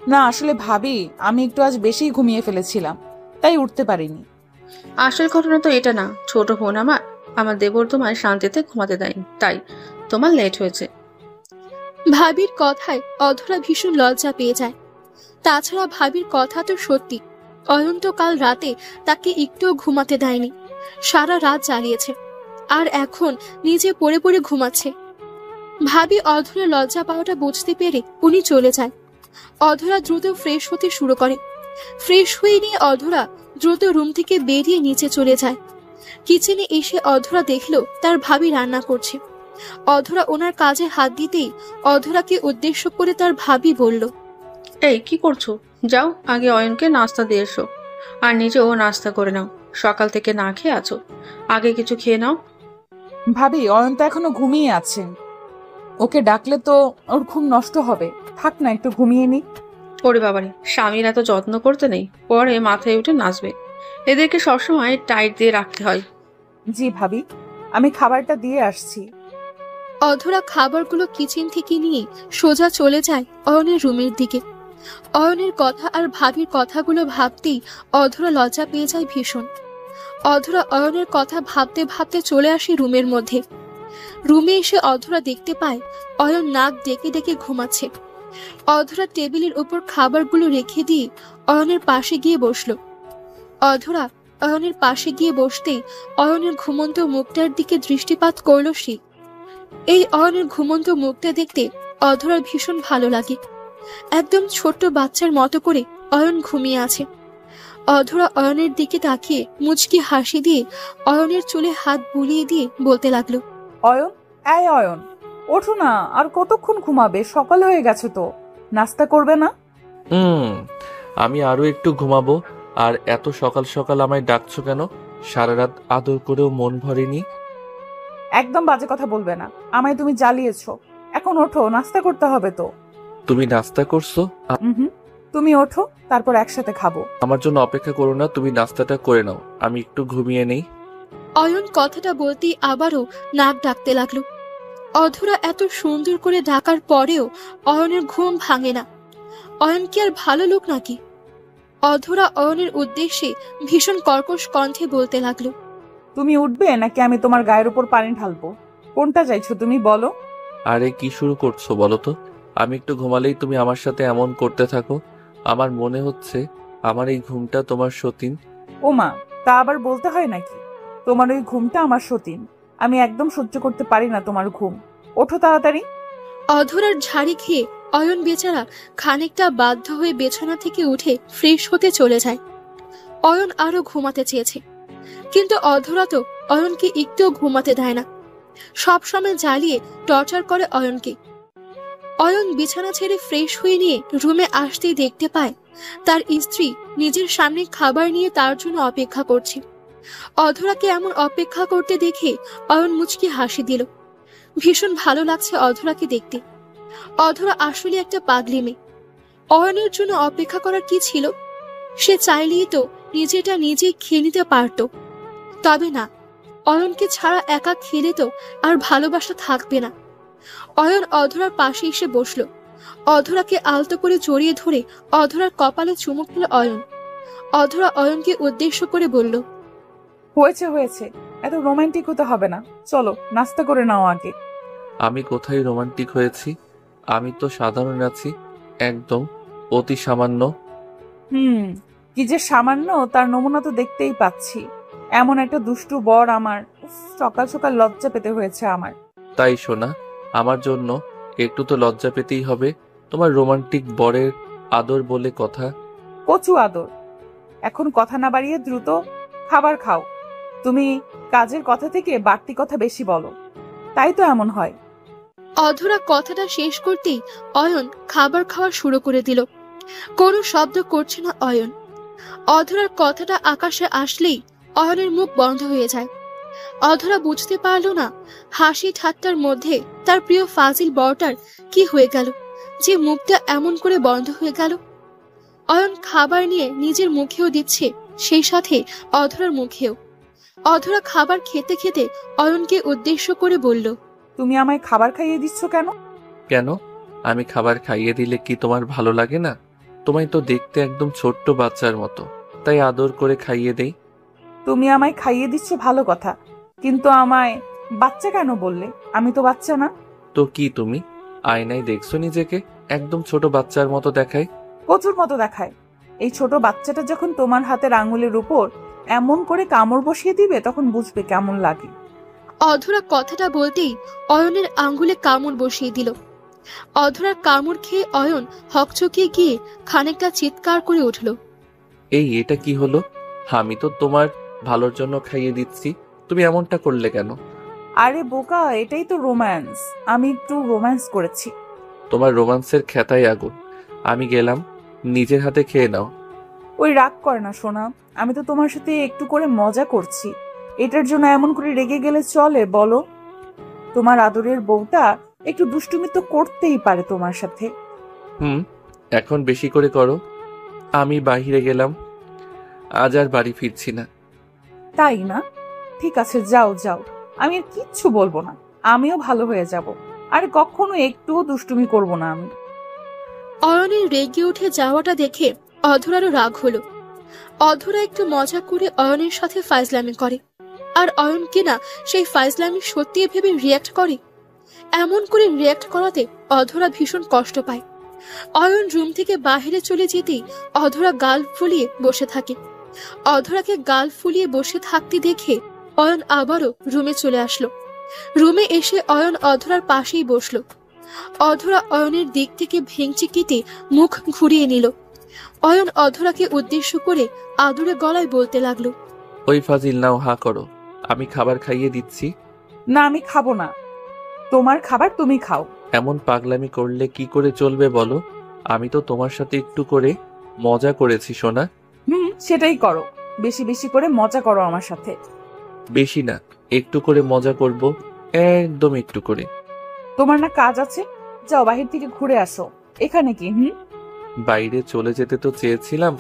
না আসলে ভাবি, আমি একটু আজ বেশিই ঘুমিয়ে ফেলেছিলাম, তাই উঠতে পারিনি। আসল ঘটনা তো এটা না ছোট বোন, আমার দেবর তোমার শান্তিতে ঘুমাতে দেয়নি, তাই তোমার লেট হয়েছে। ভাবির কথায় অধরা ভীষণ লজ্জা পেয়ে যায়। তাছাড়া ভাবির কথা তো সত্যি, অয়ন তো কাল রাতে তাকে একটুও ঘুমাতে দেয়নি, সারা রাত জ্বালিয়েছে, আর এখন নিজে পড়ে পড়ে ঘুমাচ্ছে। ভাবি অধরা লজ্জা পাওয়াটা বুঝতে পেরে উনি চলে যায়। অধরা দ্রুত ফ্রেশ হতে শুরু করে। ফ্রেশ হয়ে নিয়ে অধরা দ্রুত রুম থেকে বেরিয়ে নিচে চলে যায়। কিচেনে এসে অধরা দেখলো তার ভাবি রান্না করছে। অধরা ওনার কাজে হাত দিতেই অধরাকে উদ্দেশ্য করে তার ভাবি বলল, এই কি করছো? যাও আগে অয়নকে নাস্তা দিয়ে এসো, আর নিজেও নাস্তা করে নাও। সকাল থেকে না খেয়ে আছো, আগে কিছু খেয়ে নাও। ভাবি, অয়ন তো এখনো ঘুমিয়ে আছে, ওকে ডাকলে তো ওর ঘুম নষ্ট হবে। থাক না, একটু ঘুমিয়ে নি। ওরে বাবারে, স্বামীর এত যত্ন করতে নেই, পরে মাথায় উঠে নাচবে। এদেরকে সবসময় টাইট দিয়ে রাখতে হয়। জি ভাবি, আমি খাবারটা দিয়ে আসছি। অধরা খাবারগুলো কিচেন থেকে নিয়ে সোজা চলে যায় অয়নের রুমের দিকে। অয়নের কথা আর ভাবির কথাগুলো ভাবতেই অধরা লজ্জা পেয়ে যায় ভীষণ। অধরা অয়নের কথা ভাবতে ভাবতে চলে আসে রুমের মধ্যে। রুমে এসে অধরা দেখতে পায় অয়ন নাক ডেকে ডেকে ঘুমাচ্ছে। অধরা টেবিলের উপর খাবারগুলো রেখে দিয়ে অয়নের পাশে গিয়ে বসলো। অধরা অয়নের পাশে গিয়ে বসতেই অয়নের ঘুমন্ত মুখটার দিকে দৃষ্টিপাত করল সে। এই অয়নের ঘুমন্ত মুখটা দেখতে অধরার ভীষণ ভালো লাগে। একদম ছোট্ট বাচ্চার মতো করে অয়ন ঘুমিয়ে আছে। অধরা অয়নের দিকে তাকিয়ে মুচকি হাসি দিয়ে অয়নের চুলে হাত বুলিয়ে দিয়ে বলতে লাগলো, অয়ন, এই অয়ন, ওঠো না, আর কতক্ষণ ঘুমাবে? সকাল হয়ে গেছে তো, নাস্তা করবে না? আমি আরো একটু ঘুমাবো। আর এত সকাল সকাল আমায় ডাকছো কেন? সারা রাত আদর করেও মন ভরেনি। একদম বাজে কথা বলবে না, আমায় তুমি জ্বালিয়েছো। এখন ওঠো, নাস্তা করতে হবে তো। তুমি নাস্তা করছো? হুম, তুমি ওঠো, তারপর একসাথে খাবো। আমার জন্য অপেক্ষা করো না, তুমি নাস্তাটা করে নাও, আমি একটু ঘুমিয়ে নেই। অয়ন কথাটা বলতেই আবারও নাক ডাকতে লাগলো। অধরা এত সুন্দর করে ডাকার পরেও অয়নের ঘুম ভাঙে না। অয়ন কি আর ভালো লোক নাকি? অধরা অয়নের উদ্দেশ্যে ভীষণ কর্কশ কণ্ঠে বলতে লাগলো, তুমি উঠবে নাকি আমি তোমার গায়ের উপর পানি ঢালবো? কোনটা চাইছো তুমি, বলো। আরে কি শুরু করছো বলো তো? আমি একটু ঘুমালেই তুমি আমার সাথে এমন করতে থাকো। আমার মনে হচ্ছে আমার এই ঘুমটা তোমার সতীন। ও মা, তা আবার বলতে হয় নাকি? তোমার ওই ঘুমটা আমার সতীন। আমি একদম সহ্য করতে পারি না তোমার ঘুম। ওঠো তাড়াতাড়ি। অধরার ঝাড়ি খেয়ে অয়ন বেচারা খানিকটা বাধ্য হয়ে বিছানা থেকে উঠে ফ্রেশ হতে চলে যায়। অয়ন আরো ঘুমাতে চেয়েছে, কিন্তু অধরা তো অয়নকে একটুও ঘুমাতে দেয় না। সবসময় জ্বালিয়ে টর্চার করে অয়নকে। অয়ন বিছানা ছেড়ে ফ্রেশ হয়ে নিয়ে রুমে আসতেই দেখতে পায় তার স্ত্রী নিজের সামনে খাবার নিয়ে তার জন্য অপেক্ষা করছে। অধরাকে এমন অপেক্ষা করতে দেখে অয়ন মুচকি হাসি দিল। ভীষণ ভালো লাগছে অধরাকে দেখতে। অধরা আসলে একটা পাগলি মেয়ে। অয়নের জন্য অপেক্ষা করার কি ছিল? সে চাইলেই তো নিজেটা নিজে খেয়ে নিতে পারত। তবে না, অয়নকে ছাড়া একা খেলে তো আর ভালোবাসা থাকবে না। অয়ন অধরার পাশে এসে বসলো। অধরাকে আলতো করে জড়িয়ে ধরে অধরার কপালে চুমুক দিল অয়ন। অধরা অয়নকে উদ্দেশ্য করে বলল, হয়েছে হয়েছে, এত রোমান্টিক হতে হবে না, চলো নাস্তা করে নাও আগে। আমি কোথায় রোমান্টিক হয়েছি? আমি তো সাধারণ আছি, একদম অতি সামান্য। কি যে সামান্য তার নমুনা তো দেখতেই পাচ্ছি। এমন একটা দুষ্টু বর আমার। সকাল সকাল লজ্জা পেতে হয়েছে আমার। তাই শোনা, আমার জন্য একটু তো লজ্জা পেতেই হবে। তোমার রোমান্টিক বরের আদর বলে কথা। কচু আদর। এখন কথা না বাড়িয়ে দ্রুত খাবার খাও। তুমি কাজের কথা থেকে বাড়তি কথা বেশি বলো, তাই তো এমন হয়। অধরা কথাটা শেষ করতেই অয়ন খাবার খাওয়া শুরু করে দিল। কোনো শব্দ করছে না অয়ন। অধরার কথাটা আকাশে আসলেই অয়নের মুখ বন্ধ হয়ে যায়। অধরা বুঝতে পারল না হাসি ঠাট্টার মধ্যে তার প্রিয় ফাজিল বরটার কি হয়ে গেল যে মুখটা এমন করে বন্ধ হয়ে গেল। অয়ন খাবার নিয়ে নিজের মুখেও দিচ্ছে, সেই সাথে অধরার মুখেও। অধরা খাবার খেতে খেতে অয়নকে উদ্দেশ্য করে বলল, তুমি আমায় খাবার খাইয়ে দিচ্ছ কেন? কেন? আমি খাবার খাইয়ে দিলে কি তোমার ভালো লাগে না? তোমায় তো দেখতে একদম ছোট্ট বাচ্চার মতো, তাই আদর করে খাইয়ে দেই। তুমি আমায় খাইয়ে দিচ্ছ ভালো কথা, কিন্তু আমায় বাচ্চা কেন বললে? আমি তো বাচ্চা না। তো কি তুমি আয়নায় দেখছো নিজেকে একদম ছোট বাচ্চার মতো দেখায়? প্রচুর মতো দেখায়। এই ছোট বাচ্চাটা যখন তোমার হাতের আঙুলের উপর এমন করে কামড় বসিয়ে দিবে তখন বুঝবে কেমন লাগে। অধরা কথাটা বলতেই অয়নের আঙ্গুলে কামড় বসিয়ে দিল। অধরার কামড় খেয়ে অয়ন হকচকিয়ে গিয়ে খানিকটা চিৎকার করে উঠল। এই এটা কি হলো? আমি তো তোমার ভালোর জন্য খাইয়ে দিচ্ছি, তুমি এমনটা করলে কেন? আরে বোকা, এটাই তো রোম্যান্স। আমি একটু রোম্যান্স করেছি। তোমার রোমান্সের খেতায় আগুন। আমি গেলাম, নিজের হাতে খেয়ে নাও। ওই রাগ করে না সোনা, আমি তো তোমার সাথে একটু করে মজা করছি। এটার জন্য এমন করে রেগে গেলে চলে বলো? তোমার আদরের বউটা একটু দুষ্টুমি তো করতেই পারে তোমার সাথে। এখন বেশি করে করো। আমি বাইরে গেলাম, আজ আর বাড়ি ফিরছি না। তাই না? ঠিক আছে, যাও যাও, আমি আর কিচ্ছু বলবো না। আমিও ভালো হয়ে যাব, আর কখনো একটুও দুষ্টুমি করব না আমি। অয়নের রেগে উঠে যাওয়াটা দেখে অধরারও রাগ হলো। অধরা একটু মজা করে অয়নের সাথে ফাইজলামি করে, আর অয়ন কিনা সেই ফাইজলামি সত্যি ভেবে রিয়াক্ট করে। এমন করে রিয়াক্ট করাতে অধরা ভীষণ কষ্ট পায়। অয়ন রুম থেকে বাইরে চলে যেতেই অধরা গাল ফুলিয়ে বসে থাকে। অধরাকে গাল ফুলিয়ে বসে থাকতে দেখে অয়ন আবারও রুমে চলে আসলো। রুমে এসে অয়ন অধরার পাশেই বসলো। অধরা অয়নের দিক থেকে ভেঙচি কেটে মুখ ঘুরিয়ে নিল। অয়ন অধরাকে উদ্দেশ্য করে আদুরে গলায় বলতে লাগলো, ওই ফাজিল, নাও হা করো, আমি খাবার খাইয়ে দিচ্ছি। না, আমি খাবো না। তোমার খাবার তুমি খাও। এমন পাগলামি করলে কি করে চলবে বলো? আমি তো তোমার সাথে একটু করে মজা করেছি সোনা। সেটাই করো, বেশি বেশি করে মজা করো আমার সাথে। বেশি না, একটু করে মজা করব, একদম একটু করে। তোমার না কাজ আছে? যাও বাহির থেকে ঘুরে আসো। এখানে কি? বাইরে চলে যেতে তো চেয়েছিলাম,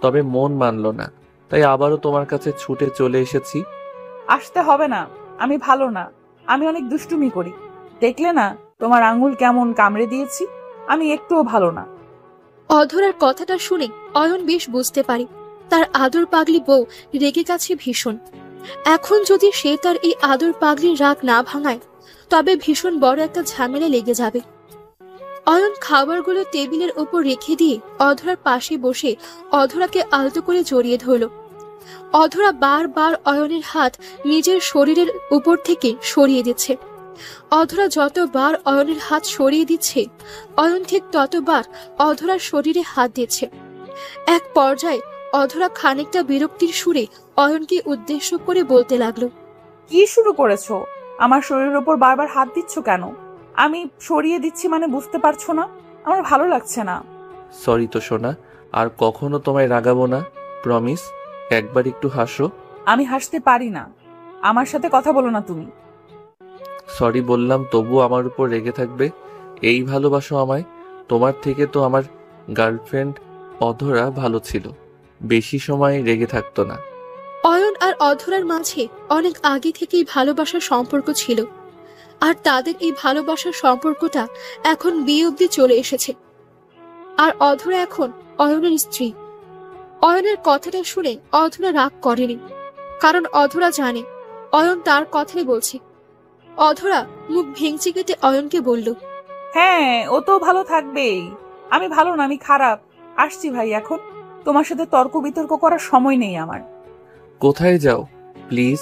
তবে মন মানলো না, তাই আবারও তোমার কাছে ছুটে চলে এসেছি। আসতে হবে না, আমি ভালো না। আমি অনেক দুষ্টুমি করি। দেখলে না তোমার আঙুল কেমন কামড়ে দিয়েছি? আমি একটুও ভালো না। অধরার কথাটা শুনে অয়ন বেশ বুঝতে পারে তার আদর পাগলি বউ রেগে গেছে ভীষণ। এখন যদি সে তার এই আদর পাগলির রাগ না ভাঙায় তবে ভীষণ বড় একটা ঝামেলা লেগে যাবে। অয়ন খাবারগুলো টেবিলের উপর রেখে দিয়ে অধরার পাশে বসে অধরাকে আলতো করে জড়িয়ে ধরল। অধরা বারবার অয়নের হাত নিজের শরীরের উপর থেকে সরিয়ে দিচ্ছে। অধরা যতবার অয়নের হাত সরিয়ে দিচ্ছে অয়ন ঠিক ততবার অধরার শরীরে হাত দিচ্ছে। এক পর্যায়ে অধরা খানিকটা বিরক্তির সুরে অয়নকে উদ্দেশ্য করে বলতে লাগলো, কি শুরু করেছো? আমার শরীরের উপর বারবার হাত দিচ্ছ কেন? আমি সরিয়ে দিচ্ছি মানে বুঝতে পারছো না? আমার ভালো লাগছে না। সরি তো সোনা, আর কখনো তোমায় রাগাবো না, প্রমিস। একবার একটু হাসো। আমি হাসতে পারি না। আমার সাথে কথা বলো না তুমি। সরি বললাম, তবু আমার উপর রেগে থাকবে? এই ভালোবাসো আমায়? তোমার থেকে তো আমার গার্লফ্রেন্ড অধরা ভালো ছিল, বেশি সময় রেগে থাকতো না। অয়ন আর অধরার মাঝে অনেক আগে থেকেই ভালোবাসার সম্পর্ক ছিল, আর তাদের এই ভালোবাসার সম্পর্কটা এখন বিয়ে অবধি চলে এসেছে। আর অধরা এখন অয়নের স্ত্রী। অয়নের কথাটা শুনে অধরা রাগ করেনি, কারণ অধরা জানে অয়ন তার কথাই বলছে। অধরা মুখ ভেঙচি কেটে অয়নকে বলল, হ্যাঁ, ও তো ভালো থাকবেই। আমি ভালো না, আমি খারাপ। আসছি ভাই, এখন তোমার সাথে তর্ক বিতর্ক করার সময় নেই আমার। কোথায় যাও? প্লিজ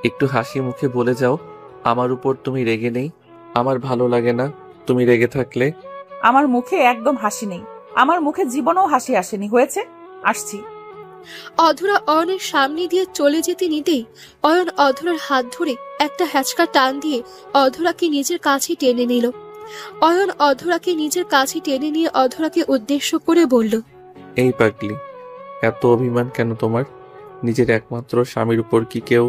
একটু হাসি মুখে বলে যাও আমার উপর তুমি রেগে নেই। আমার ভালো লাগে না তুমি রেগে থাকলে। আমার মুখে একদম হাসি নেই। আমার মুখে জীবনেও হাসি আসেনি। হয়েছে, আসছি। অধরা অয়নের সামনে দিয়ে চলে যেতে নিতেই অয়ন অধরার হাত ধরে একটা হ্যাচকা টান দিয়ে অধরাকে নিজের কাছে টেনে নিল। অয়ন অধরাকে নিজের কাছে টেনে নিয়ে অধরাকে উদ্দেশ্য করে বলল, এই পাগলি, এত অভিমান কেন তোমার? নিজের একমাত্র স্বামীর উপর কি কেউ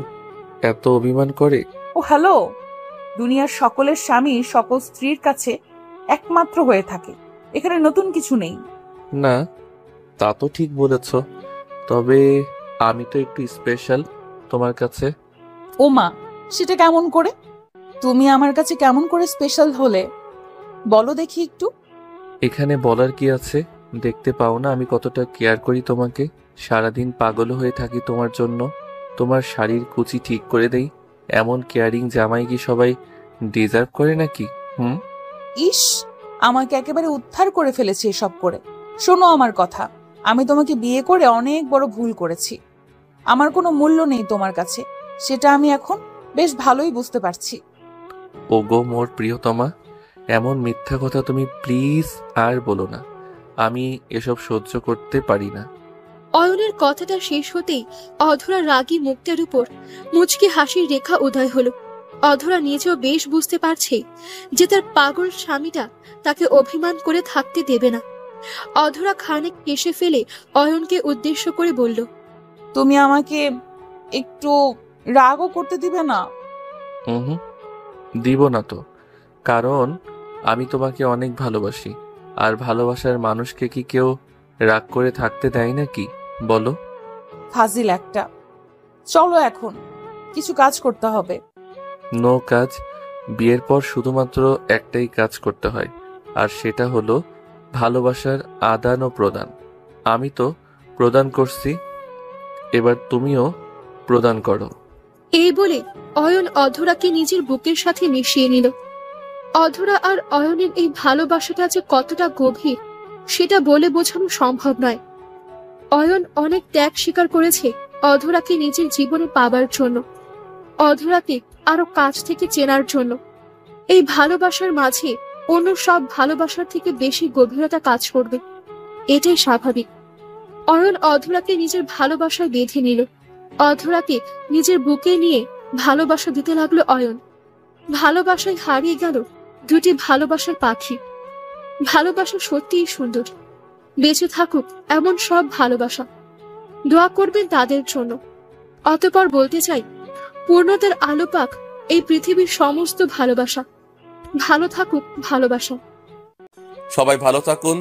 এত অভিমান করে? ও হ্যালো, দুনিয়ার সকলের স্বামী সকল স্ত্রীর কাছে একমাত্র হয়ে থাকে। এখানে নতুন কিছু নেই। না, তা তো ঠিক বলেছ, তবে আমি তো একটু স্পেশাল তোমার কাছে। ও মা, সেটা কেমন করে? তুমি আমার কাছে কেমন করে স্পেশাল হলে বলো দেখি একটু। এখানে বলার কি আছে? দেখতে পাও না আমি কতটা কেয়ার করি তোমাকে? সারাদিন পাগল হয়ে থাকি তোমার জন্য। তোমার শাড়ির কুচি ঠিক করে দেই। এমন কেয়ারিং জামাই কি সবাই ডিজার্ভ করে নাকি? ইস, আমাকে একেবারে উদ্ধার করে ফেলেছে এসব করে। শোনো আমার কথা, আমি তোমাকে বিয়ে করে অনেক বড় ভুল করেছি। আমার কোনো মূল্য নেই তোমার কাছে, সেটা আমি এখন বেশ ভালোই বুঝতে পারছি। ওগো মোর প্রিয়তমা, এমন মিথ্যা কথা তুমি প্লিজ আর বলো না। আমি এসব সহ্য করতে পারি না। অয়নের কথাটা শেষ হতেই অধরা রাগী মুখটার উপর মুচকি হাসির রেখা উদয় হলো। অধরা নিজেও বেশ বুঝতে পারছে যে তার পাগল স্বামীটা তাকে অভিমান করে থাকতে দেবে না। অধরা খানিক কেশে ফেলে অয়নকে উদ্দেশ্য করে বলল, তুমি আমাকে একটু রাগও করতে দিবে না? হুম, দিব না তো, কারণ আমি তোমাকে অনেক ভালোবাসি। আর ভালোবাসার মানুষকে কি কেউ রাগ করে থাকতে দেয় নাকি বলো? ফাজিল একটা। চলো এখন কিছু কাজ করতে হবে। নো কাজ। বিয়ের পর শুধুমাত্র একটাই কাজ করতে হয়, আর সেটা হলো ভালোবাসার আদান ও প্রদান। আমি তো প্রদান করছি, এবার তুমিও প্রদান করো। এই বলে অয়ন অধরাকে নিজের বুকের সাথে মিশিয়ে নিল। অধরা আর অয়নের এই ভালোবাসাটা যে কতটা গভীর সেটা বলে বোঝানো সম্ভব নয়। অয়ন অনেক ত্যাগ স্বীকার করেছে অধরাকে নিজের জীবনে পাবার জন্য, অধরাকে আরো কাছ থেকে চেনার জন্য। এই ভালোবাসার মাঝে অন্য সব ভালোবাসার থেকে বেশি গভীরতা কাজ করবে, এটাই স্বাভাবিক। অয়ন অধরাকে নিজের ভালোবাসায় বেঁধে নিল। অধরাকে নিজের বুকে নিয়ে ভালোবাসা দিতে লাগলো অয়ন। ভালোবাসায় হারিয়ে গেল দুটি ভালোবাসার পাখি। ভালোবাসা সত্যিই সুন্দর। বেঁচে থাকুক এমন সব ভালোবাসা। দোয়া করবেন তাদের জন্য। অতঃপর বলতে চাই, পূর্ণতার আলো পাক এই পৃথিবীর সমস্ত ভালোবাসা। ভালো থাকুক ভালোবাসা। সবাই ভালো থাকুন।